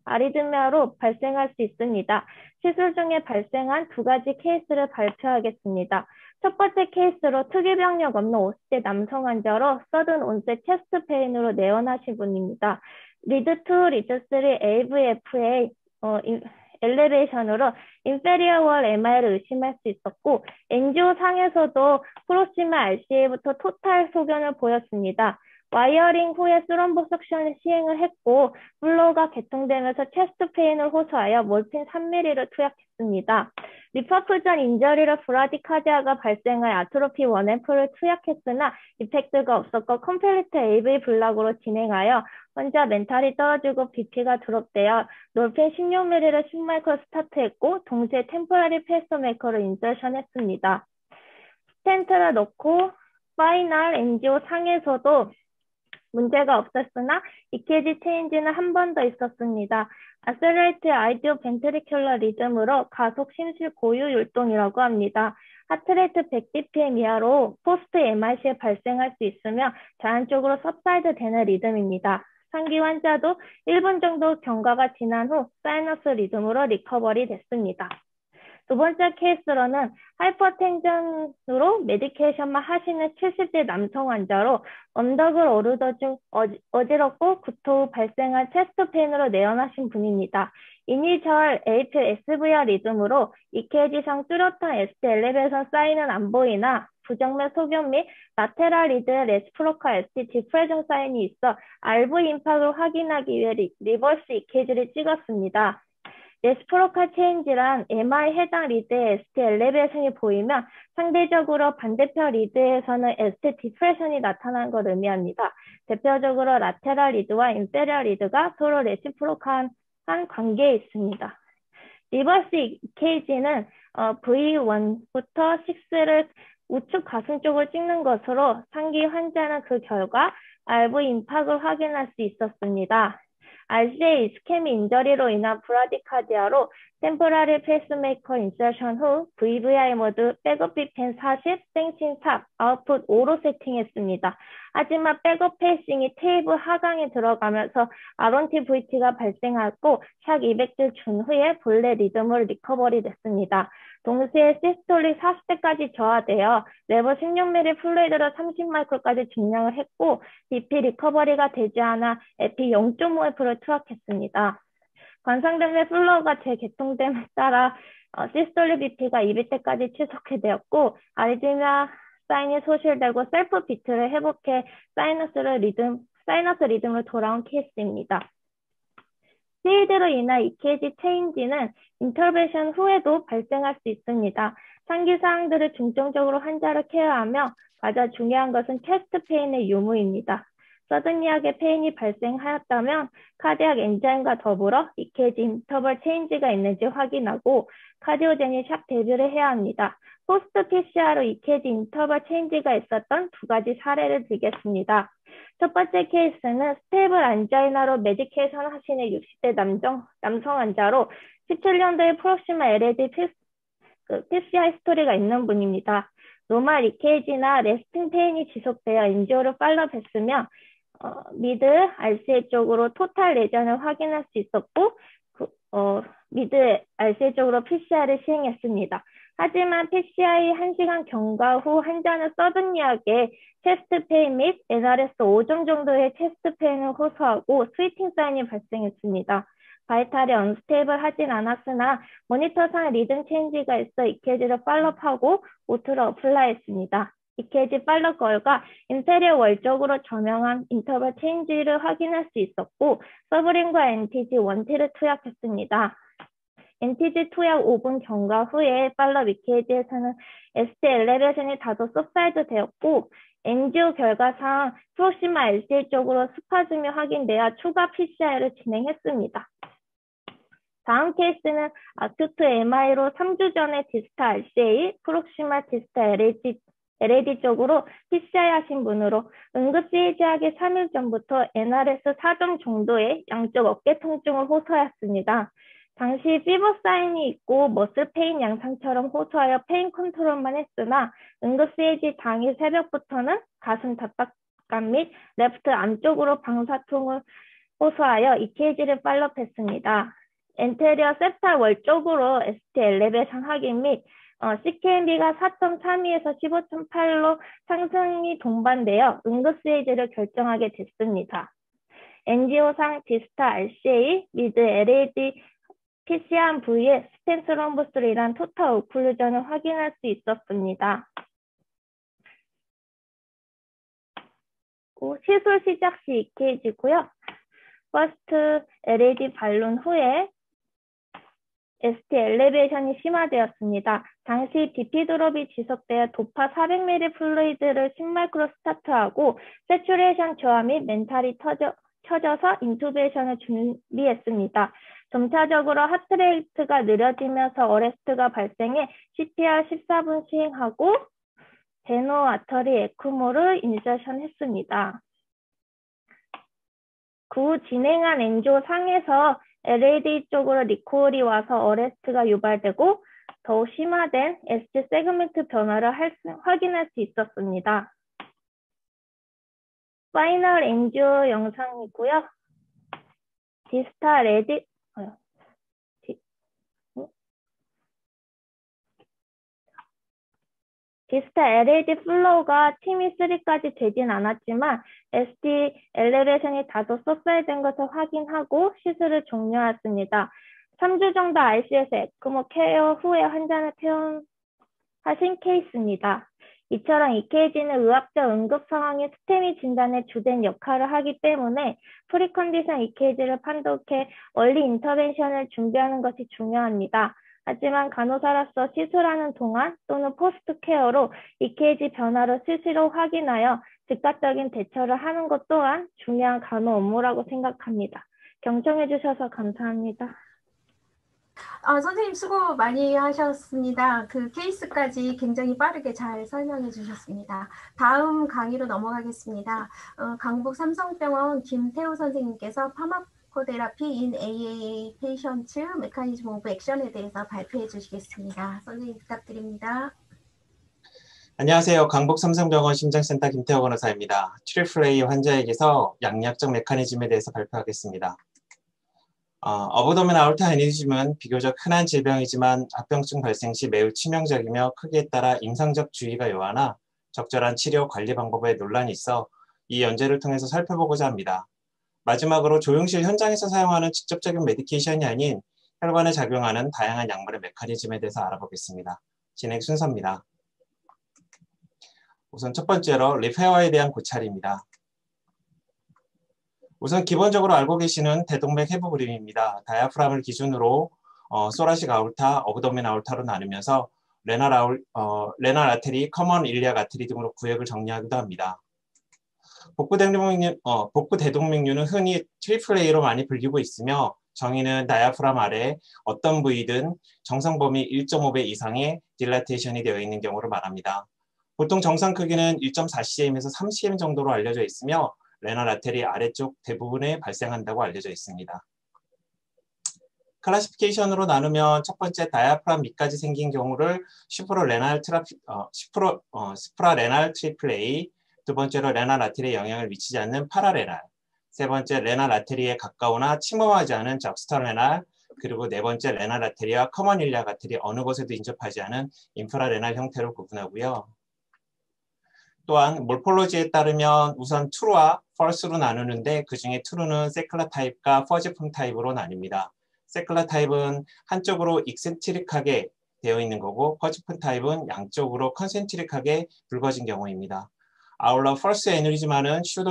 아리드미아로 발생할 수 있습니다. 시술 중에 발생한 2가지 케이스를 발표하겠습니다. 첫 번째 케이스로 특이병력 없는 50대 남성 환자로 서든 온셋 체스트 페인으로 내원하신 분입니다. 리드 2, 리드 3, AVFA 엘리베이션으로 인페리어 월 MR을 의심할 수 있었고 엔지오 상에서도 프록시마 RCA부터 토탈 소견을 보였습니다. 와이어링 후에 스럼보 석션을 시행을 했고 플로우가 개통되면서 체스트 페인을 호소하여 몰핀 3mm를 투약했습니다. 리퍼프전 인저리로 브라디카디아가 발생할 아트로피 1F를 투약했으나 이펙트가 없었고 컴플리트 AV 블락으로 진행하여 환자 멘탈이 떨어지고 BP가 드롭되어 놀펜 16mm를 10마이크로 스타트했고 동시에 템포러리 페이스메이커를 인저션했습니다. 스텐트를 넣고 파이널 엔지오 상에서도 문제가 없었으나 EKG 체인지는 한 번 더 있었습니다. 아셀레이트 아이디오 벤트리큘러 리듬으로 가속 심실 고유 율동이라고 합니다. 하트레이트 100bpm 이하로 포스트 MRC에 발생할 수 있으며 자연적으로 सब사이드 되는 리듬입니다. 상기 환자도 1분 정도 경과가 지난 후 사이너스 리듬으로 리커버리 됐습니다. 두 번째 케이스로는 하이퍼텐전으로 메디케이션만 하시는 70대 남성 환자로 언덕을 오르던 중 어지럽고 구토 후 발생한 체스트 페인으로 내원하신 분입니다. 이니셜 AP SVR 리듬으로 EKG상 뚜렷한 ST 엘리베이션 사인은 안 보이나 부정면 소견 및 라테랄 리드 레시프로카 ST 디프레션 사인이 있어 RV 임팍을 확인하기 위해 리버스 EKG를 찍었습니다. 레시프로카 체인지란 MI 해당 리드에 ST 엘리베이션이 보이면 상대적으로 반대편 리드에서는 ST 디프레션이 나타난 걸 의미합니다. 대표적으로 라테랄 리드와 인페리어 리드가 서로 레시프로카한 관계에 있습니다. 리버스 EKG는 V1부터 6를 우측 가슴 쪽을 찍는 것으로 상기 환자는 그 결과 RV 임팍을 확인할 수 있었습니다. RCA 이스케미 인저리로 인한 브라디카디아로 템포라리 페이스메이커 인서션 후 VVI 모드 백업 BPM 40, 생칭 탑, 아웃풋 5로 세팅했습니다. 하지만 백업 페이싱이 테이프 하강에 들어가면서 R1T VT가 발생하고 샥 200줄 준 후에 본래 리듬으로 리커버리 됐습니다. 동시에 시스톨릭 40대까지 저하되어 레버 16mm 플루이드로 30마이크로까지 증량을 했고 BP 리커버리가 되지 않아 에피 0.5F를 투약했습니다. 관상대뇌 플로우가 재개통됨에 따라 시스톨릭 BP가 200대까지 치솟게 되었고 아리드미아 사인이 소실되고 셀프 비트를 회복해 사이너스 리듬으로 돌아온 케이스입니다. 스테이드로 인한 EKG 체인지는 인터벤션 후에도 발생할 수 있습니다. 상기 사항들을 중점적으로 환자를 케어하며 가장 중요한 것은 체스트 페인의 유무입니다. 서든리하게 페인이 발생하였다면 카디악 엔자임과 더불어 EKG 인터벌 체인지가 있는지 확인하고 카디오제닉 샥 대비를 해야 합니다. 포스트 PCR로 EKG 인터벌 체인지가 있었던 두 가지 사례를 들겠습니다. 첫 번째 케이스는 스테이블 안자이나로 메디케이션 하시는 60대 남성 환자로 17년도에 프록시마 LAD PCR 히스토리가 있는 분입니다. 노멀 EKG나 레스팅 페인이 지속되어 엔지오를 팔로우했으며 미드 RCA 쪽으로 토탈 레전을 확인할 수 있었고 미드 RCA 쪽으로 PCR을 시행했습니다. 하지만 PCI 1시간 경과 후 환자는 서든리하게 체스트 페인 및 NRS 5점 정도의 체스트 페인을 호소하고 스위팅 사인이 발생했습니다. 바이탈이 언스테이블 하진 않았으나 모니터상 리듬 체인지가 있어 EKG를 팔로우하고 오토를 어플라이했습니다. EKG 팔로우 결과 인테리어 월적으로 저명한 인터벌 체인지를 확인할 수 있었고 서브링과 NTG 1T를 투약했습니다. NTG 투약 5분 경과 후에 팔로우 EKG에서는 ST 엘리베이션이 다소 subside 되었고 엔지오 결과상 프록시마 LCA 쪽으로 스파즘이 확인되어 추가 PCI를 진행했습니다. 다음 케이스는 아큐트 MI로 3주 전에 디스타 RCA, 프록시마 디스타 LAD 쪽으로 PCI 하신 분으로 응급 CAG하기 3일 전부터 NRS 4점 정도의 양쪽 어깨 통증을 호소하였습니다. 당시 피버 사인이 있고 머슬 페인 양상처럼 호소하여 페인 컨트롤만 했으나 응급 CAG 당일 새벽부터는 가슴 답답감 및 레프트 안쪽으로 방사통을 호소하여 EKG를 팔로우했습니다. 엔테리어 septal 월쪽으로 ST 엘리베이션 확인 및 CKMB가 4.32에서 15.8로 상승이 동반되어 응급 CAG를 결정하게 됐습니다. NGO상 디스타 RCA, 미드 LAD PC한 부위에 스텐 스럼보스로 인한 토탈 오클루전을 확인할 수 있었습니다. 시술 시작 시 EKG고요. 퍼스트 LAD 발론 후에 ST 엘리베이션이 심화되었습니다. 당시 BP 드롭이 지속되어 도파 400ml 플루이드를 10마이크로 스타트하고 세츄레이션 저하 및 멘탈이 쳐져서 인투베이션을 준비했습니다. 점차적으로 하트레이트가 느려지면서 어레스트가 발생해 CPR 14분 시행하고 제노 아터리 에크모를 인저션 했습니다. 그 후 진행한 엔지오 상에서 LAD 쪽으로 리콜이 와서 어레스트가 유발되고 더욱 심화된 ST 세그멘트 변화를 확인할 수 있었습니다. 파이널 엔지오 영상이고요. 디스타 LAD 디스타 LAD 플로우가 팀이 3까지 되진 않았지만 ST 엘리베이션이 다소 subside 것을 확인하고 시술을 종료했습니다. 3주 정도 ICU에서 에크모 케어 후에 환자는 퇴원하신 케이스입니다. 이처럼 EKG는 의학적 응급 상황의 스테미 진단에 주된 역할을 하기 때문에 프리컨디션 EKG를 판독해 얼리 인터벤션을 준비하는 것이 중요합니다. 하지만 간호사로서 시술하는 동안 또는 포스트 케어로 EKG 변화를 수시로 확인하여 즉각적인 대처를 하는 것 또한 중요한 간호 업무라고 생각합니다. 경청해 주셔서 감사합니다. 선생님 수고 많이 하셨습니다. 그 케이스까지 굉장히 빠르게 잘 설명해 주셨습니다. 다음 강의로 넘어가겠습니다. 강북 삼성병원 김태우 선생님께서 파마코테라피 in AAA 페이션트 메커니즘 오브 액션에 대해서 발표해 주시겠습니다. 선생님 부탁드립니다. 안녕하세요. 강북 삼성병원 심장센터 김태호 간호사입니다. 트리플A 환자에게서 양리학적 메커니즘에 대해서 발표하겠습니다. 어브도멘 아orta 애니즘은 비교적 흔한 질병이지만 합병증 발생 시 매우 치명적이며 크기에 따라 임상적 주의가 요하나 적절한 치료 관리 방법에 논란이 있어 이 연재를 통해서 살펴보고자 합니다. 마지막으로 조용실 현장에서 사용하는 직접적인 메디케이션이 아닌 혈관에 작용하는 다양한 약물의 메커니즘에 대해서 알아보겠습니다. 진행 순서입니다. 우선 첫 번째로 리페어에 대한 고찰입니다. 우선 기본적으로 알고 계시는 대동맥 해부 그림입니다. 다이아프람을 기준으로 소라식 아울타, 어브도멘 아울타로 나누면서 레날 아테리, 커먼 일리악 아테리 등으로 구역을 정리하기도 합니다. 복부 대동맥류는 흔히 트리플 A로 많이 불리고 있으며 정의는 다이아프람 아래 어떤 부위든 정상 범위 1.5배 이상의 딜라테이션이 되어 있는 경우를 말합니다. 보통 정상 크기는 1.4cm에서 3cm 정도로 알려져 있으며 레날 아테리 아래쪽 대부분에 발생한다고 알려져 있습니다. 클래시피케이션으로 나누면 첫 번째 다이아프람 밑까지 생긴 경우를 스프라레날 트리플레이, 두 번째로 레날 아테리에 영향을 미치지 않는 파라레날, 세 번째 레날 아테리에 가까우나 침범하지 않은 적스터레날, 그리고 네 번째 레날 아테리와 커먼 일리악 아테리 어느 곳에도 인접하지 않은 인프라레날 형태로 구분하고요. 또한 몰폴로지에 따르면 우선 true와 false로 나누는데 그 중에 true는 세클라 타입과 퍼지품 타입으로 나뉩니다. 세클라 타입은 한쪽으로 익센트릭하게 되어 있는 거고 퍼지품 타입은 양쪽으로 컨센트릭하게 붉어진 경우입니다. 아울러 false 에누리즈마는 슈도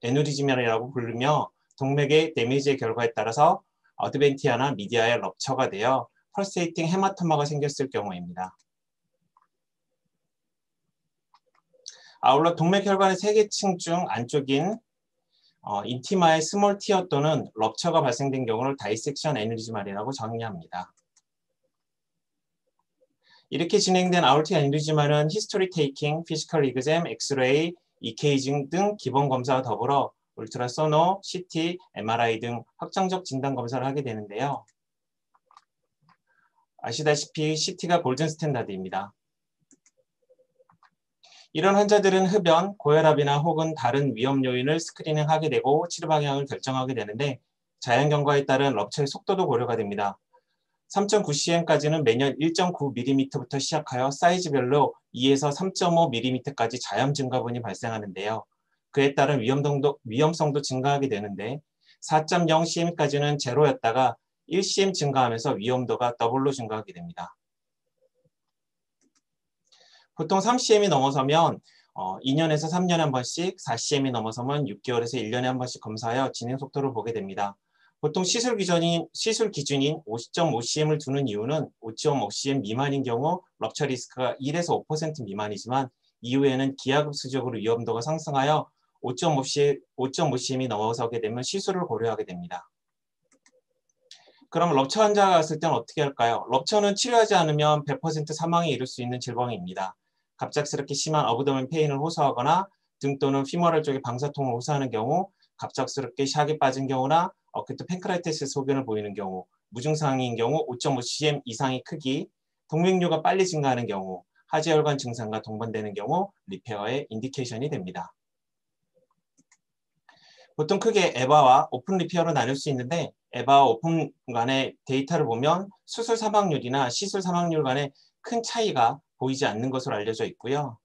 에누리즈마라고 부르며 동맥의 데미지의 결과에 따라서 어드벤티아나 미디아의 럽처가 되어 펄세이팅 헤마토마가 생겼을 경우입니다. 아울러 동맥혈관의 세계층 중 안쪽인 인티마의 스몰 티어 또는 럽처가 발생된 경우를 다이섹션 에누리즈마라고 정의합니다. 이렇게 진행된 아ortic 에누리즈마는 히스토리 테이킹, 피지컬 이그잼, 엑스레이, EKG 등 기본 검사와 더불어 울트라소노, CT, MRI 등 확정적 진단 검사를 하게 되는데요. 아시다시피 CT가 골든 스탠다드입니다. 이런 환자들은 흡연, 고혈압이나 혹은 다른 위험 요인을 스크리닝하게 되고 치료 방향을 결정하게 되는데 자연 경과에 따른 럽처의 속도도 고려가 됩니다. 3.9cm까지는 매년 1.9mm부터 시작하여 사이즈별로 2에서 3.5mm까지 자연 증가분이 발생하는데요. 그에 따른 위험성도 증가하게 되는데 4.0cm까지는 제로였다가 1cm 증가하면서 위험도가 더블로 증가하게 됩니다. 보통 3cm이 넘어서면 2년에서 3년에 한 번씩, 4cm이 넘어서면 6개월에서 1년에 한 번씩 검사하여 진행 속도를 보게 됩니다. 보통 시술 기준인 50.5cm을 두는 이유는 5.5cm 미만인 경우 럽처 리스크가 1에서 5% 미만이지만 이후에는 기하급수적으로 위험도가 상승하여 5.5cm이 넘어서게 되면 시술을 고려하게 됩니다. 그럼 럽처 환자가 왔을 때는 어떻게 할까요? 럽처는 치료하지 않으면 100% 사망에 이를 수 있는 질병입니다. 갑작스럽게 심한 어브도멘 페인을 호소하거나 등 또는 피머럴 쪽에 방사통을 호소하는 경우, 갑작스럽게 샥이 빠진 경우나 어큐트 팬크라이티스 소견을 보이는 경우, 무증상인 경우 5.5cm 이상의 크기, 동맥류가 빨리 증가하는 경우, 하지혈관 증상과 동반되는 경우 리페어의 인디케이션이 됩니다. 보통 크게 에바와 오픈 리페어로 나눌 수 있는데 에바와 오픈 간의 데이터를 보면 수술 사망률이나 시술 사망률 간의 큰 차이가 보이지 않는 것으로 알려져 있고요.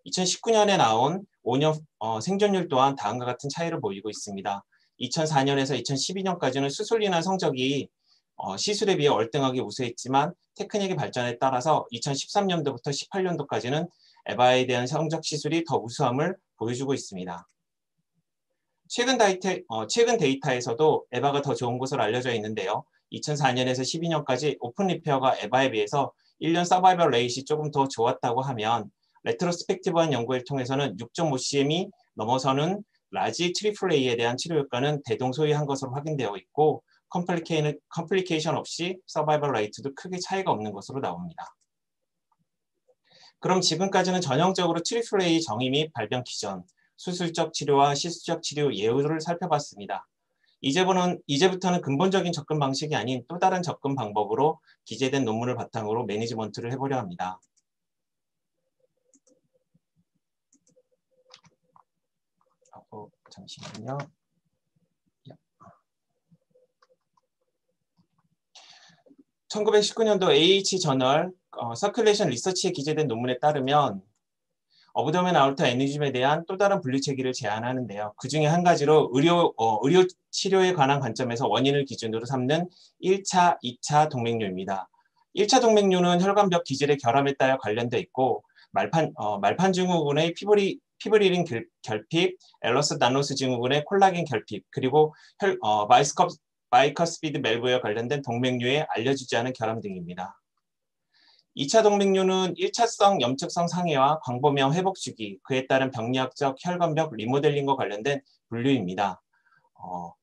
2019년에 나온 5년 생존율 또한 다음과 같은 차이를 보이고 있습니다. 2004년에서 2012년까지는 수술이나 성적이 시술에 비해 월등하게 우수했지만 테크닉의 발전에 따라서 2013년도부터 18년도까지는 에바에 대한 성적 시술이 더 우수함을 보여주고 있습니다. 최근 데이터에서도 에바가 더 좋은 것으로 알려져 있는데요. 2004년에서 12년까지 오픈 리페어가 에바에 비해서 1년 서바이벌 레이트이 조금 더 좋았다고 하면 레트로스펙티브한 연구를 통해서는 6.5cm이 넘어서는 라지 트리플레이에 대한 치료 효과는 대동소이한 것으로 확인되어 있고 컴플리케이션 없이 서바이벌 레이트도 크게 차이가 없는 것으로 나옵니다. 그럼 지금까지는 전형적으로 트리플레이 정의 및 발병 기전, 수술적 치료와 시술적 치료 예후를 살펴봤습니다. 이제부터는 근본적인 접근 방식이 아닌 또 다른 접근 방법으로 기재된 논문을 바탕으로 매니지먼트를 해보려 합니다. 잠시만요. 1919년도 AH 저널 서큘레이션 리서치에 기재된 논문에 따르면 어브도멘 아orta 애니즘에 대한 또 다른 분류 체계를 제안하는데요. 그 중에 한 가지로 의료 치료에 관한 관점에서 원인을 기준으로 삼는 1차, 2차 동맥류입니다. 1차 동맥류는 혈관벽 기질의 결함에 따라 관련되어 있고 말판 증후군의 피브릴린 결핍, 엘러스 다노스 증후군의 콜라겐 결핍, 그리고 바이커스피드 밸브와 관련된 동맥류에 알려지지 않은 결함 등입니다. 2차 동맥류는 1차성 염증성 상해와 광범위한 회복 주기, 그에 따른 병리학적 혈관벽 리모델링과 관련된 분류입니다.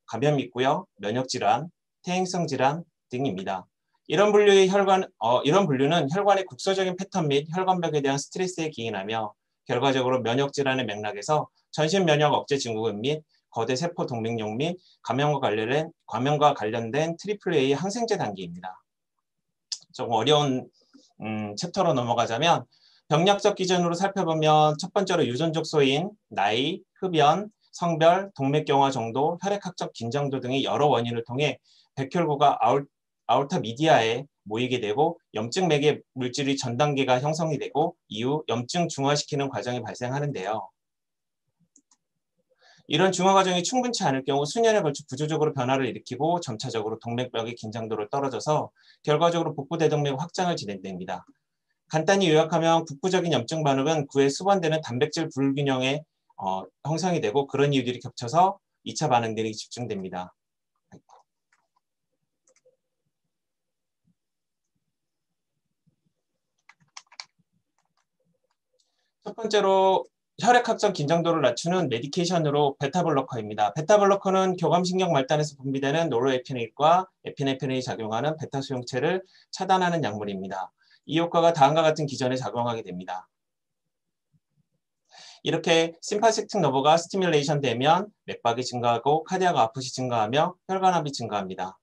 감염이 있고요. 면역질환, 퇴행성 질환 등입니다. 이런 분류는 혈관의 국소적인 패턴 및 혈관벽에 대한 스트레스에 기인하며 결과적으로 면역질환의 맥락에서 전신 면역 억제 증후군 및 거대 세포 동맥염 및 감염과 관련된 트리플 A 항생제 단계입니다. 조금 어려운 챕터로 넘어가자면 병약적 기준으로 살펴보면 첫 번째로 유전적 소인, 나이, 흡연, 성별, 동맥경화 정도, 혈액학적 긴장도 등의 여러 원인을 통해 백혈구가 아orta 미디아에 모이게 되고 염증 매개 물질이 전 단계가 형성이 되고 이후 염증 중화시키는 과정이 발생하는데요. 이런 중화 과정이 충분치 않을 경우 수년에 걸쳐 구조적으로 변화를 일으키고 점차적으로 동맥벽의 긴장도를 떨어져서 결과적으로 복부대동맥 확장을 진행됩니다. 간단히 요약하면 국부적인 염증 반응은 그에 수반되는 단백질 불균형의 형성이 되고 그런 이유들이 겹쳐서 2차 반응들이 집중됩니다. 첫 번째로 혈액학적 긴장도를 낮추는 메디케이션으로 베타블로커입니다. 베타블로커는 교감신경 말단에서 분비되는 노르에피네인과 에피네프린이 작용하는 베타 수용체를 차단하는 약물입니다. 이 효과가 다음과 같은 기전에 작용하게 됩니다. 이렇게 심파세틱 너버가 스티뮬레이션 되면 맥박이 증가하고 카디아가 아프시 증가하며 혈관압이 증가합니다.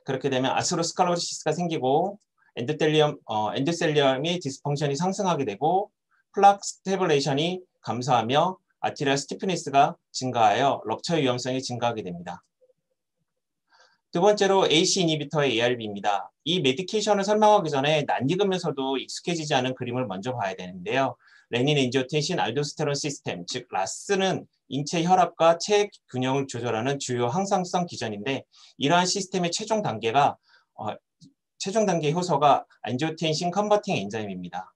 그렇게 되면 아스로스칼로시스가 생기고 엔도셀리엄의 디스펑션이 상승하게 되고 플락 스테빌레이션이 감소하며 아티리얼 스티프니스가 증가하여 럽처 위험성이 증가하게 됩니다. 두 번째로 AC 이니비터의 ARB입니다. 이 메디케이션을 설명하기 전에 낯익으면서도 익숙해지지 않은 그림을 먼저 봐야 되는데요. 레닌, 엔지오텐신, 알도스테론 시스템, 즉 라스는 인체 혈압과 체액 균형을 조절하는 주요 항상성 기전인데 이러한 시스템의 최종 단계의 효소가 엔지오텐신 컨버팅 엔자임입니다.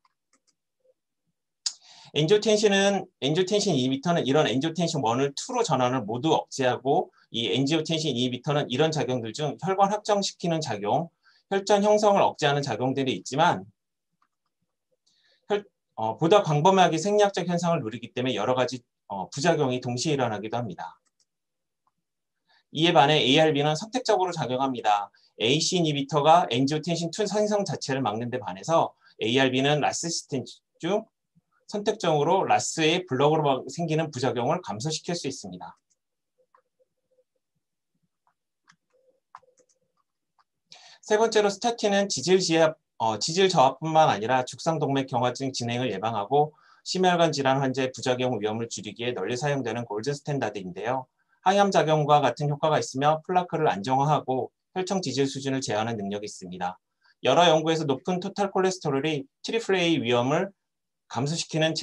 엔지오텐신 이니비터는 이런 엔지오텐신 1을 2로 전환을 모두 억제하고 이 엔지오텐신 이니비터는 이런 작용들 중 혈관 확장시키는 작용, 혈전 형성을 억제하는 작용들이 있지만 보다 광범위하게 생리학적 현상을 누리기 때문에 여러 가지 부작용이 동시에 일어나기도 합니다. 이에 반해 ARB는 선택적으로 작용합니다. AC 이니비터가 엔지오텐신 2 생성 자체를 막는 데 반해서 ARB는 라스 시스템 중 선택적으로 라스의 블록으로 생기는 부작용을 감소시킬 수 있습니다. 세 번째로 스타틴은 지질 저하뿐만 아니라 죽상동맥 경화증 진행을 예방하고 심혈관 질환 환자의 부작용 위험을 줄이기에 널리 사용되는 골든 스탠다드인데요. 항염작용과 같은 효과가 있으며 플라크를 안정화하고 혈청 지질 수준을 제어하는 능력이 있습니다. 여러 연구에서 높은 토탈 콜레스테롤이 트리플A 위험을 감소시키는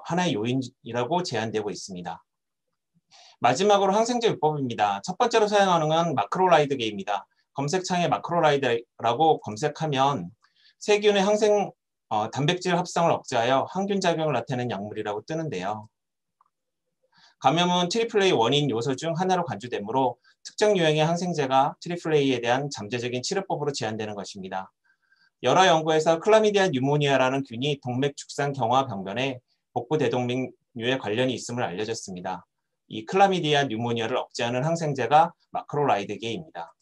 하나의 요인이라고 제안되고 있습니다. 마지막으로 항생제 요법입니다. 첫 번째로 사용하는 건 마크로라이드계입니다. 검색창에 마크로라이드라고 검색하면 세균의 단백질 합성을 억제하여 항균 작용을 나타내는 약물이라고 뜨는데요. 감염은 트리플A 원인 요소 중 하나로 간주되므로 특정 유형의 항생제가 트리플A에 대한 잠재적인 치료법으로 제안되는 것입니다. 여러 연구에서 클라미디아 뉴모니아라는 균이 동맥 죽상 경화 병변에 복부 대동맥류에 관련이 있음을 알려졌습니다. 이 클라미디아 뉴모니아를 억제하는 항생제가 마크로라이드계입니다.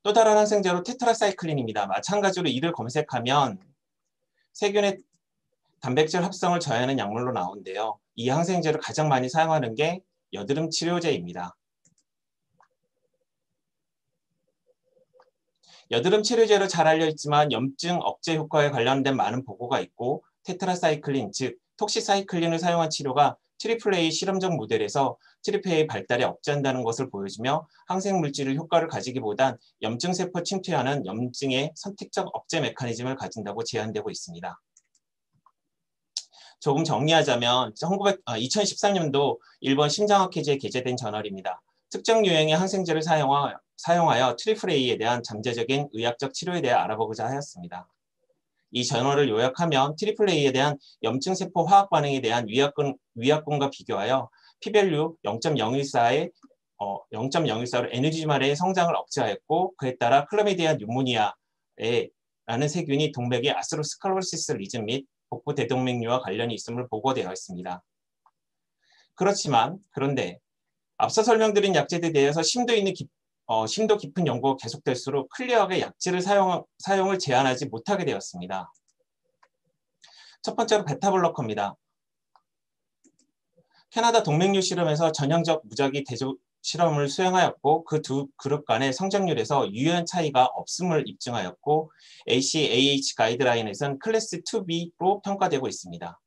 또 다른 항생제로 테트라사이클린입니다. 마찬가지로 이를 검색하면 세균의 단백질 합성을 저해하는 약물로 나오는데요. 이 항생제를 가장 많이 사용하는 게 여드름 치료제입니다. 여드름 치료제로 잘 알려있지만 염증 억제 효과에 관련된 많은 보고가 있고 테트라사이클린, 즉 톡시사이클린을 사용한 치료가 트리플A 실험적 모델에서 트리플A 발달에 억제한다는 것을 보여주며 항생물질의 효과를 가지기보단 염증세포 침투하는 염증의 선택적 억제 메커니즘을 가진다고 제안되고 있습니다. 조금 정리하자면 2013년도 일본 심장학회지에 게재된 저널입니다. 특정 유형의 항생제를 사용하여 트리플A에 대한 잠재적인 의학적 치료에 대해 알아보고자 하였습니다. 이 저널을 요약하면 트리플A에 대한 염증세포 화학 반응에 대한 위약군과 비교하여 p-value 0.014로 에너지마레의 성장을 억제하였고 그에 따라 클라미디아 뉴모니아라는 세균이 동맥의 아스로스칼로시스 리즘 및 복부 대동맥류와 관련이 있음을 보고되어 있습니다. 그런데 앞서 설명드린 약제들에 대해서 심도 깊은 연구가 계속될수록 클리어하게 약제를 사용을 제한하지 못하게 되었습니다. 첫 번째로 베타블로커입니다. 캐나다 동맹류 실험에서 전형적 무작위 대조 실험을 수행하였고 그 두 그룹 간의 성장률에서 유효한 차이가 없음을 입증하였고 ACAH 가이드라인에서는 클래스 2B로 평가되고 있습니다.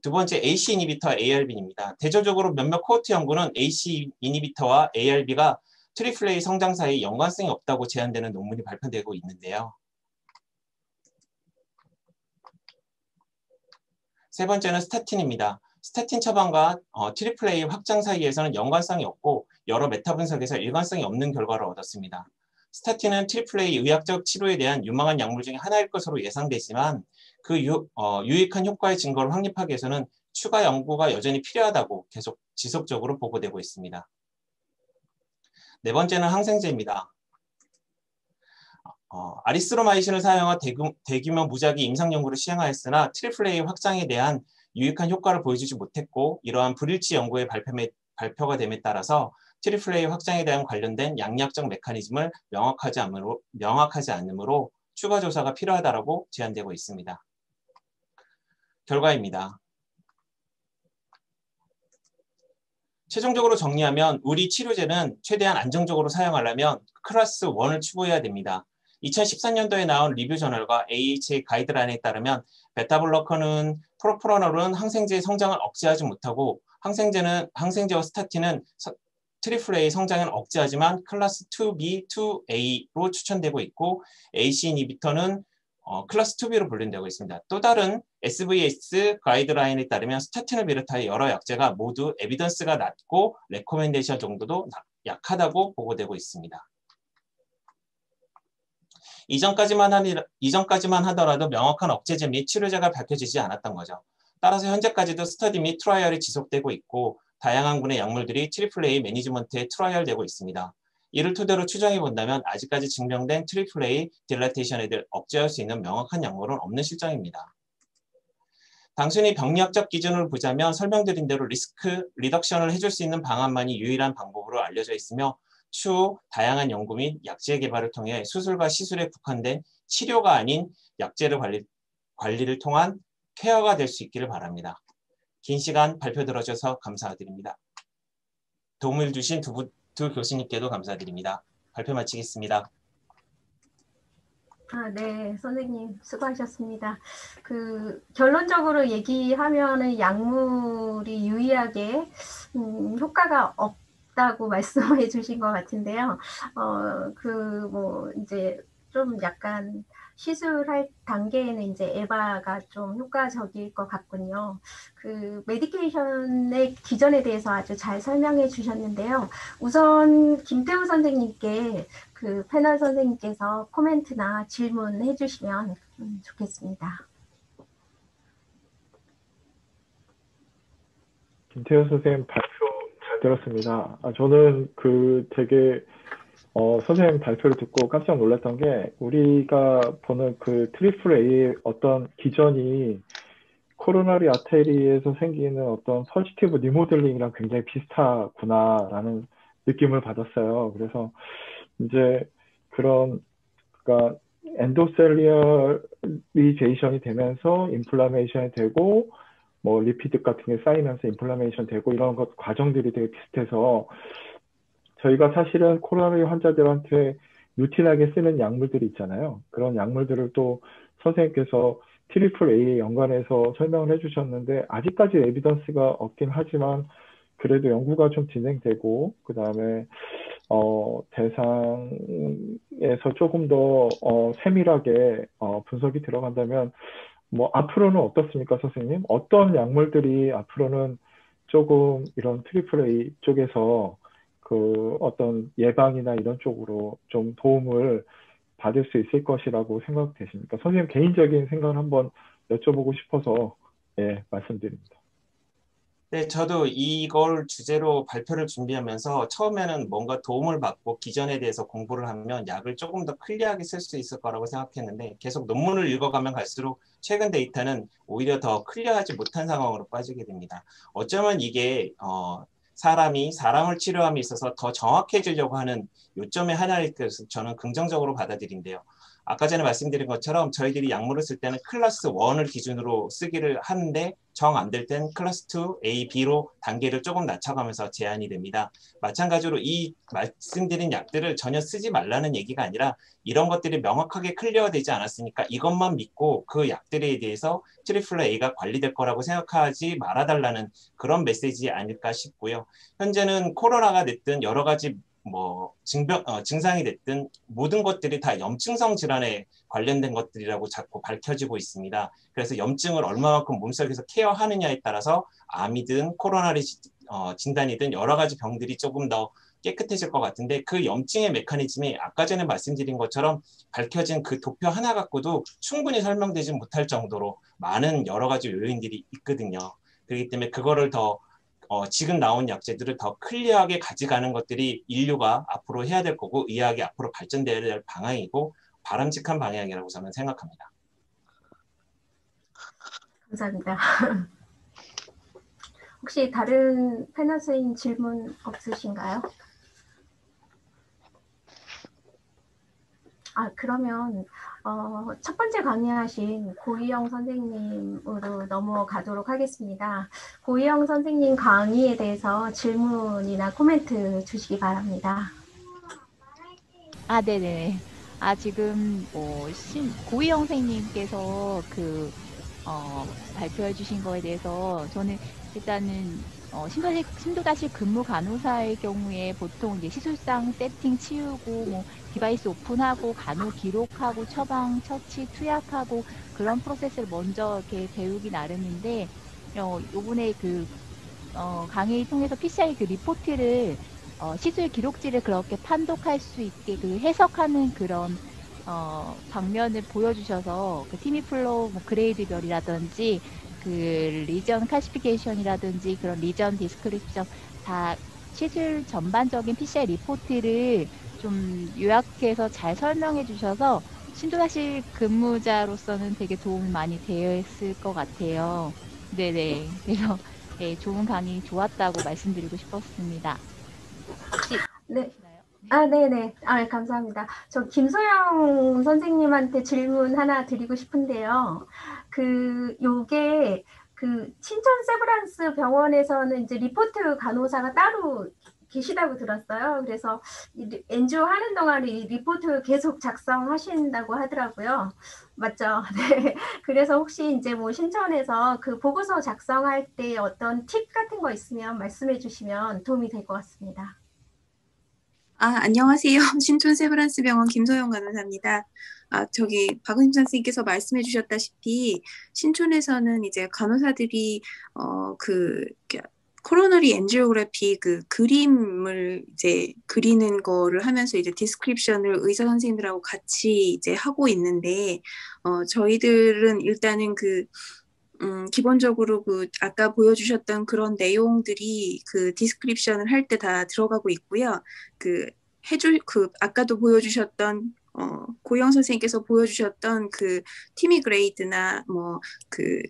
두 번째 AC 이니비터 ARB입니다. 대조적으로 몇몇 코호트 연구는 AC 이니비터와 ARB가 트리플레이 성장 사이에 연관성이 없다고 제안되는 논문이 발표되고 있는데요. 세 번째는 스타틴입니다. 스타틴 처방과 트리플레이 확장 사이에서는 연관성이 없고 여러 메타 분석에서 일관성이 없는 결과를 얻었습니다. 스타틴은 트리플레이 의학적 치료에 대한 유망한 약물 중에 하나일 것으로 예상되지만 그 유익한 효과의 증거를 확립하기 위해서는 추가 연구가 여전히 필요하다고 계속 지속적으로 보고되고 있습니다. 네 번째는 항생제입니다. 아리스로마이신을 사용한 대규모 무작위 임상 연구를 시행하였으나 트리플레이 확장에 대한 유익한 효과를 보여주지 못했고 이러한 불일치 연구의 발표가 됨에 따라서 트리플레이 확장에 대한 관련된 양리학적 메커니즘을 명확하지 않으므로 추가 조사가 필요하다고 제안되고 있습니다. 결과입니다. 최종적으로 정리하면 우리 치료제는 최대한 안정적으로 사용하려면 클래스 1을 추구해야 됩니다. 2014년도에 나온 리뷰 저널과 AHA 가이드라인에 따르면 베타블로커는 프로프라놀은 항생제의 성장을 억제하지 못하고 항생제와 스타틴은 트리플레이 성장을 억제하지만 클래스 2B, 2A로 추천되고 있고 AC 이니비터는 클래스 2B로 분류되고 있습니다. 또 다른 SVS 가이드라인에 따르면 스타틴을 비롯하여 여러 약제가 모두 에비던스가 낮고 레코멘데이션 정도도 약하다고 보고되고 있습니다. 이전까지만 하더라도 명확한 억제제 및 치료제가 밝혀지지 않았던 거죠. 따라서 현재까지도 스터디 및 트라이얼이 지속되고 있고 다양한 군의 약물들이 트리플레이 매니지먼트에 트라이얼되고 있습니다. 이를 토대로 추정해 본다면 아직까지 증명된 트리플레이 딜라테이션에 대해 억제할 수 있는 명확한 약물은 없는 실정입니다. 단순히 병리학적 기준을 보자면 설명드린 대로 리스크 리덕션을 해줄 수 있는 방안만이 유일한 방법으로 알려져 있으며 추후 다양한 연구 및 약제 개발을 통해 수술과 시술에 국한된 치료가 아닌 약제를 관리를 통한 케어가 될 수 있기를 바랍니다. 긴 시간 발표 들어주셔서 감사드립니다. 도움을 주신 두 교수님께도 감사드립니다. 발표 마치겠습니다. 네, 선생님 수고하셨습니다. 결론적으로 얘기하면은 약물이 유의하게 효과가 없다고 말씀해 주신 것 같은데요. 이제 좀 약간 시술할 단계에는 이제 에바가 좀 효과적일 것 같군요. 메디케이션의 기전에 대해서 아주 잘 설명해 주셨는데요. 우선 김태우 선생님께 패널 선생님께서 코멘트나 질문해 주시면 좋겠습니다. 김태현 선생님 발표 잘 들었습니다. 저는 되게 선생님 발표를 듣고 깜짝 놀랐던 게 우리가 보는 트리플 A의 어떤 기전이 코로나리 아테리에서 생기는 어떤 퍼지티브 리모델링이랑 굉장히 비슷하구나라는 느낌을 받았어요. 그래서 이제 그러니까 엔도셀리어리제이션이 되면서 인플라메이션이 되고 뭐 리피드 같은 게 쌓이면서 인플라메이션 되고 이런 것 과정들이 되게 비슷해서 저희가 사실은 코로나 환자들한테 루틴하게 쓰는 약물들이 있잖아요. 그런 약물들을 또 선생님께서 트리플 A에 연관해서 설명을 해주셨는데 아직까지 에비던스가 없긴 하지만 그래도 연구가 좀 진행되고 그 다음에 대상에서 조금 더 세밀하게 분석이 들어간다면 뭐 앞으로는 어떻습니까, 선생님? 어떤 약물들이 앞으로는 조금 이런 트리플 A 쪽에서 어떤 예방이나 이런 쪽으로 좀 도움을 받을 수 있을 것이라고 생각되십니까? 선생님 개인적인 생각을 한번 여쭤보고 싶어서 말씀드립니다. 네, 저도 이걸 주제로 발표를 준비하면서 처음에는 뭔가 도움을 받고 기전에 대해서 공부를 하면 약을 조금 더 클리어하게 쓸 수 있을 거라고 생각했는데 계속 논문을 읽어가면 갈수록 최근 데이터는 오히려 더 클리어하지 못한 상황으로 빠지게 됩니다. 어쩌면 이게 사람이 사람을 치료함에 있어서 더 정확해지려고 하는 요점의 하나일 것을 저는 긍정적으로 받아들인데요. 아까 전에 말씀드린 것처럼 저희들이 약물을 쓸 때는 클래스 1을 기준으로 쓰기를 하는데 정 안 될 땐 클래스 2, A, B로 단계를 조금 낮춰가면서 제한이 됩니다. 마찬가지로 이 말씀드린 약들을 전혀 쓰지 말라는 얘기가 아니라 이런 것들이 명확하게 클리어되지 않았으니까 이것만 믿고 그 약들에 대해서 트리플 A가 관리될 거라고 생각하지 말아달라는 그런 메시지 아닐까 싶고요. 현재는 코로나가 됐든 여러 가지 증상이 됐든 모든 것들이 다 염증성 질환에 관련된 것들이라고 자꾸 밝혀지고 있습니다. 그래서 염증을 얼마만큼 몸속에서 케어하느냐에 따라서 암이든 코로나리 진단이든 여러 가지 병들이 조금 더 깨끗해질 것 같은데 그 염증의 메커니즘이 아까 전에 말씀드린 것처럼 밝혀진 그 도표 하나 갖고도 충분히 설명되지 못할 정도로 많은 여러 가지 요인들이 있거든요. 그렇기 때문에 그거를 더 지금 나온 약제들을 더 클리어하게 가져가는 것들이 인류가 앞으로 해야 될 거고 의학이 앞으로 발전돼야 될 방향이고 바람직한 방향이라고 저는 생각합니다. 감사합니다. 혹시 다른 패널 선생님 질문 없으신가요? 그러면 첫 번째 강의하신 고희영 선생님으로 넘어가도록 하겠습니다. 고희영 선생님 강의에 대해서 질문이나 코멘트 주시기 바랍니다. 네네. 지금 고희영 선생님께서 발표해 주신 거에 대해서 저는 일단은 심도다실 근무 간호사의 경우에 보통 이제 시술상 세팅 치우고 디바이스 오픈하고 간호 기록하고 처방 처치 투약하고 그런 프로세스를 먼저 이렇게 배우기 나름인데 요번에 강의 통해서 PCR 리포트를 시술 기록지를 그렇게 판독할 수 있게 해석하는 그런 방면을 보여주셔서 티미 플로우 그레이드별이라든지 리전 클래시피케이션이라든지 그런 리전 디스크립션 다 시술 전반적인 PCR 리포트를 좀 요약해서 잘 설명해 주셔서 심도다실 근무자로서는 되게 도움이 많이 되었을 것 같아요. 네네. 그래서 좋은 강의 좋았다고 말씀드리고 싶었습니다. 네. 네네. 감사합니다. 저 김소영 선생님한테 질문 하나 드리고 싶은데요. 요게 신촌 세브란스 병원에서는 이제 리포트 간호사가 따로 계시다고 들었어요. 그래서 엔지오 하는 동안 리포트 계속 작성하신다고 하더라고요. 맞죠? 네. 그래서 혹시 이제 신촌에서 보고서 작성할 때 어떤 팁 같은 거 있으면 말씀해 주시면 도움이 될 것 같습니다. 안녕하세요. 신촌 세브란스 병원 김소영 간호사입니다. 박은심 선생님께서 말씀해 주셨다시피 신촌에서는 이제 간호사들이 코로너리 엔지오그래피 그림을 이제 그리는 거를 하면서 이제 디스크립션을 의사 선생님들하고 같이 이제 하고 있는데 저희들은 일단은 기본적으로 아까 보여주셨던 그런 내용들이 디스크립션을 할 때 다 들어가고 있고요. 아까도 보여주셨던 고영 선생님께서 보여주셨던 티미 그레이드나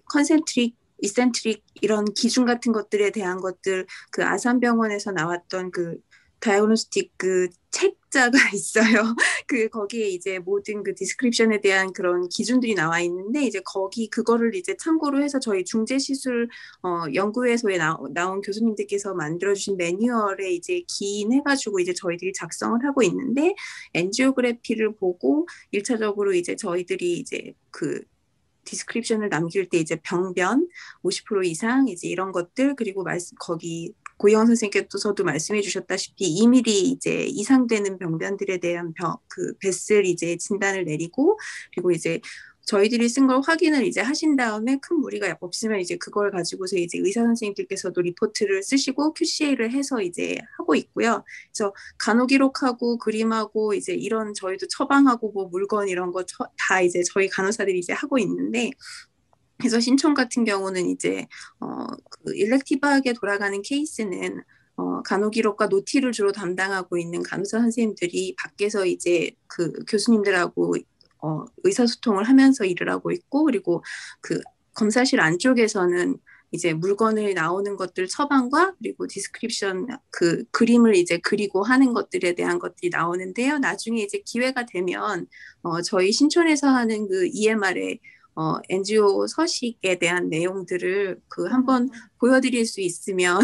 컨센트릭, 이센트릭 이런 기준 같은 것들에 대한 것들 아산병원에서 나왔던 다이아그노스틱 책자가 있어요. 거기에 이제 모든 디스크립션에 대한 그런 기준들이 나와 있는데 이제 그거를 이제 참고로 해서 저희 중재시술 연구회소에 나온 교수님들께서 만들어주신 매뉴얼에 이제 기인해가지고 이제 저희들이 작성을 하고 있는데 엔지오그래피를 보고 1차적으로 이제 저희들이 이제 디스크립션을 남길 때 이제 병변 50% 이상 이제 이런 것들 그리고 거기 고영 선생님께서도 말씀해 주셨다시피 2mm 이제 이상 되는 병변들에 대한 뱃을 이제 진단을 내리고 그리고 이제 저희들이 쓴 걸 확인을 이제 하신 다음에 큰 무리가 없으면 이제 그걸 가지고서 이제 의사 선생님들께서도 리포트를 쓰시고 QCA를 해서 이제 하고 있고요. 그래서 간호 기록하고 그림하고 이제 이런 저희도 처방하고 물건 이런 거 다 이제 저희 간호사들이 이제 하고 있는데 그래서 신촌 같은 경우는 이제 그 일렉티브하게 돌아가는 케이스는 간호기록과 노티를 주로 담당하고 있는 간호사 선생님들이 밖에서 이제 그 교수님들하고 의사소통을 하면서 일을 하고 있고, 그리고 그 검사실 안쪽에서는 이제 물건을 나오는 것들 처방과 그리고 디스크립션 그 그림을 이제 그리고 하는 것들에 대한 것들이 나오는데요. 나중에 이제 기회가 되면 저희 신촌에서 하는 그 EMR의 NGO 서식에 대한 내용들을 그 한번 보여드릴 수 있으면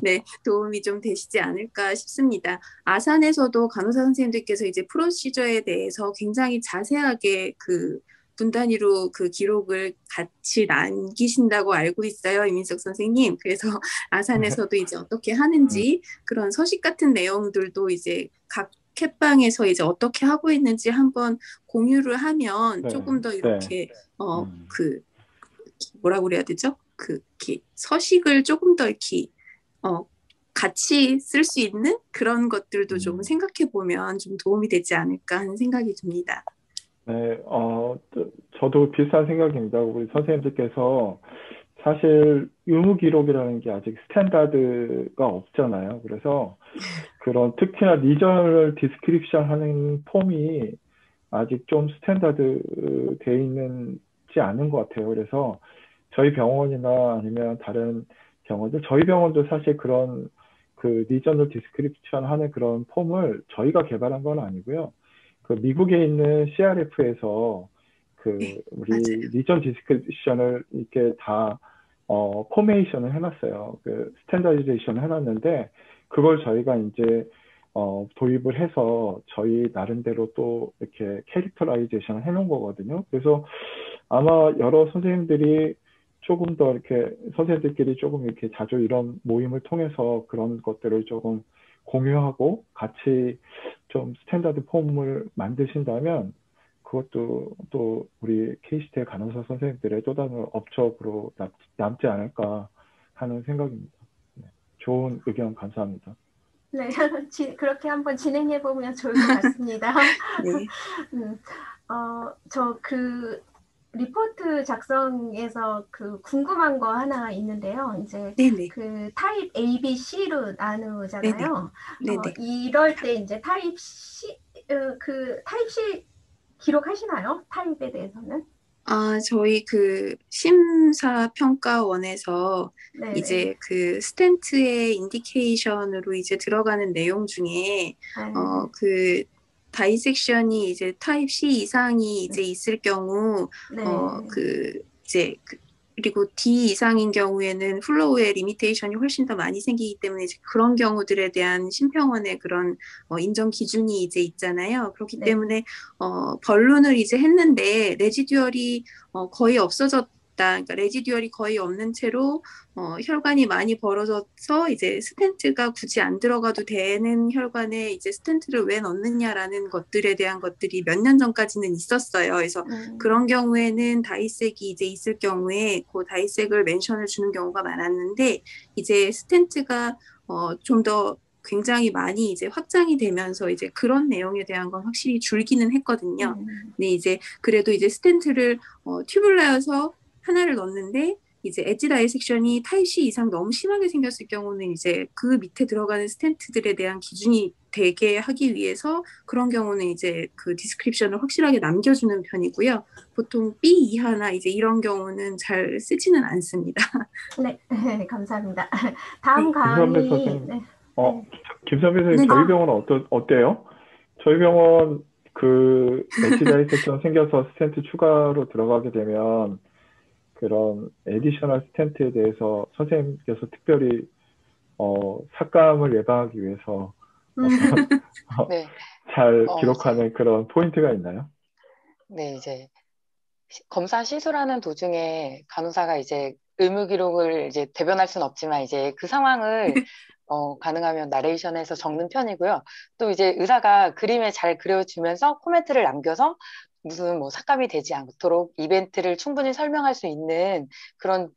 네, 도움이 좀 되시지 않을까 싶습니다. 아산에서도 간호사 선생님들께서 이제 프로시저에 대해서 굉장히 자세하게 그 분 단위로 그 기록을 같이 남기신다고 알고 있어요, 이민석 선생님. 그래서 아산에서도 이제 어떻게 하는지 그런 서식 같은 내용들도 이제 각 캣방에서 이제 어떻게 하고 있는지 한번 공유를 하면 조금 더 이렇게 그 뭐라고 그래야 되죠? 그 이렇게 서식을 조금 더 이렇게 같이 쓸 수 있는 그런 것들도 좀 생각해 보면 좀 도움이 되지 않을까 하는 생각이 듭니다. 네, 저도 비슷한 생각입니다. 우리 선생님들께서 사실 의무 기록이라는 게 아직 스탠다드가 없잖아요. 그래서 그런 특히나 리저널 디스크립션 하는 폼이 아직 좀 스탠다드 돼 있는지 않은 것 같아요. 그래서 저희 병원이나 아니면 다른 병원들, 저희 병원도 사실 그런 그 리저널 디스크립션 하는 그런 폼을 저희가 개발한 건 아니고요. 그 미국에 있는 CRF에서 그 우리 리전 디스크립션을 이렇게 다 포메이션을 해놨어요. 그 스탠다디제이션을 해놨는데 그걸 저희가 이제 도입을 해서 저희 나름대로 또 이렇게 캐릭터라이제이션을 해놓은 거거든요. 그래서 아마 여러 선생님들이 조금 더 이렇게 선생님들끼리 조금 이렇게 자주 이런 모임을 통해서 그런 것들을 조금 공유하고 같이 좀 스탠다드 폼을 만드신다면 그것도 또 우리 K시대 간호사 선생님들의 또 다른 업적으로 남지 않을까 하는 생각입니다. 네, 좋은 의견 감사합니다. 네, 그렇게 한번 진행해 보면 좋을 것 같습니다. 네. 저 그 리포트 작성에서 그 궁금한 거 하나 있는데요. 이제 네네. 그 타입 A, B, C로 나누잖아요. 네네. 이럴 때 이제 타입 C 타입 C 기록하시나요? 타입에 대해서는? 저희 그 심사평가원에서 네네. 이제 그 스텐트의 인디케이션으로 이제 들어가는 내용 중에 그 다이섹션이 이제 타입 C 이상이 이제 있을 경우 네. 그 이제 그리고 D 이상인 경우에는 플로우의 리미테이션이 훨씬 더 많이 생기기 때문에 이제 그런 경우들에 대한 심평원의 그런 인정 기준이 이제 있잖아요. 그렇기 때문에 번론을 이제 했는데 레지듀얼이 거의 없어졌다. 그러니까 레지듀얼이 거의 없는 채로 혈관이 많이 벌어져서 이제 스텐트가 굳이 안 들어가도 되는 혈관에 이제 스텐트를 왜 넣느냐라는 것들에 대한 것들이 몇 년 전까지는 있었어요. 그래서 그런 경우에는 다이섹이 이제 있을 경우에 그 다이섹을 멘션을 주는 경우가 많았는데 이제 스텐트가 좀 더 굉장히 많이 이제 확장이 되면서 이제 그런 내용에 대한 건 확실히 줄기는 했거든요. 근데 이제 그래도 이제 스텐트를 튜블러여서 하나를 넣었는데 이제 엣지 다이섹션이 타입 C 이상 너무 심하게 생겼을 경우는 이제 그 밑에 들어가는 스텐트들에 대한 기준이 되게 하기 위해서 그런 경우는 이제 그 디스크립션을 확실하게 남겨주는 편이고요. 보통 B 이하나 이제 이런 경우는 잘 쓰지는 않습니다. 네, 감사합니다. 다음 강의. 네. 김선배 선생님, 저희 병원은 어때요? 저희 병원 그 엣지 다이섹션 생겨서 스텐트 추가로 들어가게 되면 그런 에디셔널 스텐트에 대해서 선생님께서 특별히 삭감을 예방하기 위해서 네. 잘 기록하는 그런 포인트가 있나요? 네, 이제 검사 시술하는 도중에 간호사가 이제 의무 기록을 이제 대변할 수는 없지만 이제 그 상황을 가능하면 나레이션에서 적는 편이고요. 또 이제 의사가 그림에 잘 그려주면서 코멘트를 남겨서 무슨 뭐 삭감이 되지 않도록 이벤트를 충분히 설명할 수 있는 그런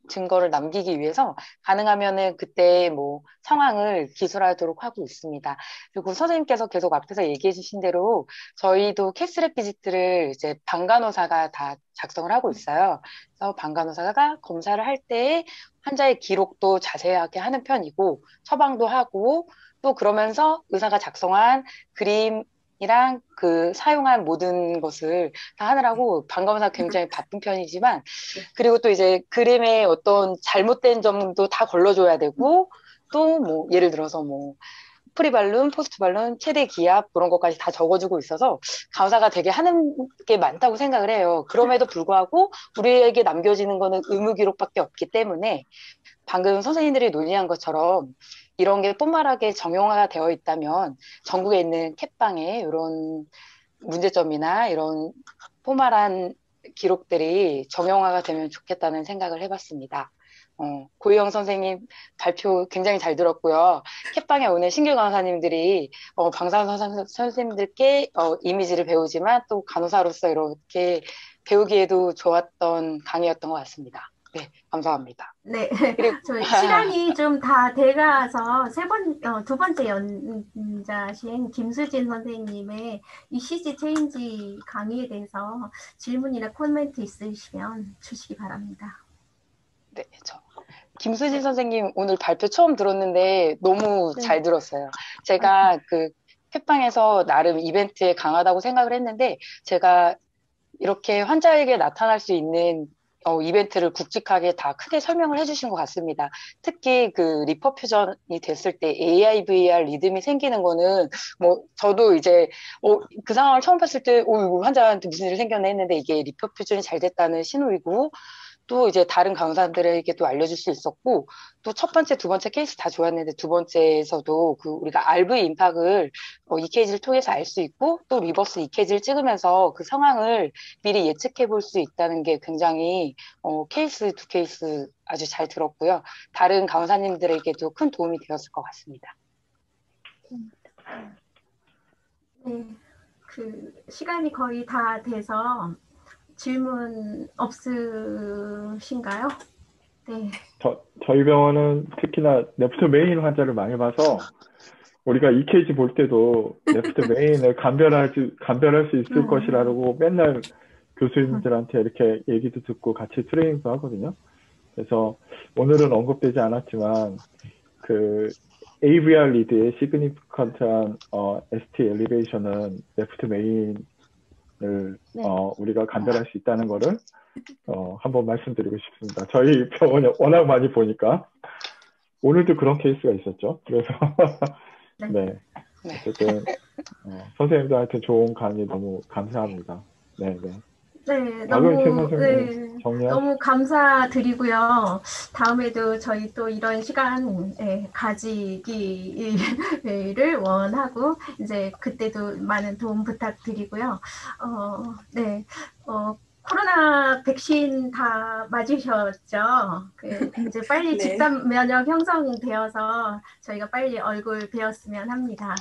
증거를 남기기 위해서 가능하면은 그때 뭐 상황을 기술하도록 하고 있습니다. 그리고 선생님께서 계속 앞에서 얘기해 주신 대로 저희도 케이스 레피지트를 이제 방간호사가 다 작성을 하고 있어요. 그래서 방간호사가 검사를 할 때 환자의 기록도 자세하게 하는 편이고 처방도 하고 또 그러면서 의사가 작성한 그림이랑 그 사용한 모든 것을 다 하느라고 방검사 굉장히 바쁜 편이지만 그리고 또 이제 그림에 어떤 잘못된 점도 다 걸러줘야 되고 또 뭐 예를 들어서 뭐 프리발룬, 포스트발룬, 최대 기압 그런 것까지 다 적어주고 있어서 간호사가 되게 하는 게 많다고 생각을 해요. 그럼에도 불구하고 우리에게 남겨지는 거는 의무기록밖에 없기 때문에 방금 선생님들이 논의한 것처럼 이런 게 뽀말하게 정형화가 되어 있다면 전국에 있는 캣방에 이런 문제점이나 이런 포멀한 기록들이 정형화가 되면 좋겠다는 생각을 해봤습니다. 고희영 선생님 발표 굉장히 잘 들었고요. 캣방에 오는 신규 간호사님들이 방사선 선생님들께 이미지를 배우지만 또 간호사로서 이렇게 배우기에도 좋았던 강의였던 것 같습니다. 네, 감사합니다. 네, 그리고 저희 시간이 좀 다 돼가서 두 번째 연자신 김수진 선생님의 ECG 체인지 강의에 대해서 질문이나 코멘트 있으시면 주시기 바랍니다. 네, 김수진 선생님 오늘 발표 처음 들었는데 너무 잘 들었어요. 제가 그 캣방에서 나름 이벤트에 강하다고 생각을 했는데 제가 이렇게 환자에게 나타날 수 있는 이벤트를 굵직하게 다 크게 설명을 해주신 것 같습니다. 특히 그 리퍼퓨전이 됐을 때 AIVR 리듬이 생기는 거는 뭐 저도 이제 그 상황을 처음 봤을 때 이거 환자한테 무슨 일이 생겼나 했는데 이게 리퍼퓨전이 잘 됐다는 신호이고 또 이제 다른 간호사들에게도 알려줄 수 있었고 또 첫 번째, 두 번째 케이스 다 좋았는데 두 번째에서도 그 우리가 RV 임팍을 EKG를 통해서 알 수 있고 또 리버스 EKG를 찍으면서 그 상황을 미리 예측해 볼 수 있다는 게 굉장히 케이스 두 케이스 아주 잘 들었고요. 다른 간호사님들에게도 큰 도움이 되었을 것 같습니다. 네, 그 시간이 거의 다 돼서 질문 없으신가요? 네. 저희 병원은 특히나 레프트 메인 환자를 많이 봐서 우리가 EKG 볼 때도 레프트 메인을 감별할 수 있을 것이라고 맨날 교수님들한테 이렇게 얘기도 듣고 같이 트레이닝도 하거든요. 그래서 오늘은 언급되지 않았지만 그 AVR 리드의 시그니피컨트한 ST 엘리베이션은 레프트 메인 우리가 감별할 수 있다는 거를 한번 말씀드리고 싶습니다. 저희 병원에 워낙 많이 보니까 오늘도 그런 케이스가 있었죠. 그래서 네, 어쨌든 선생님들한테 좋은 강의 너무 감사합니다. 네. 네, 너무 감사드리고요. 다음에도 저희 또 이런 시간 가지기를 원하고 이제 그때도 많은 도움 부탁드리고요. 네, 코로나 백신 다 맞으셨죠? 이제 빨리 집단 면역 형성되어서 저희가 빨리 얼굴 뵈었으면 합니다.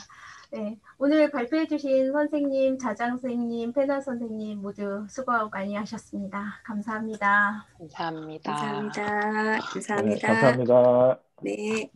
네, 오늘 발표해 주신 선생님, 자장 선생님, 패널 선생님 모두 수고 많이 하셨습니다. 감사합니다. 감사합니다. 감사합니다. 네, 감사합니다. 네.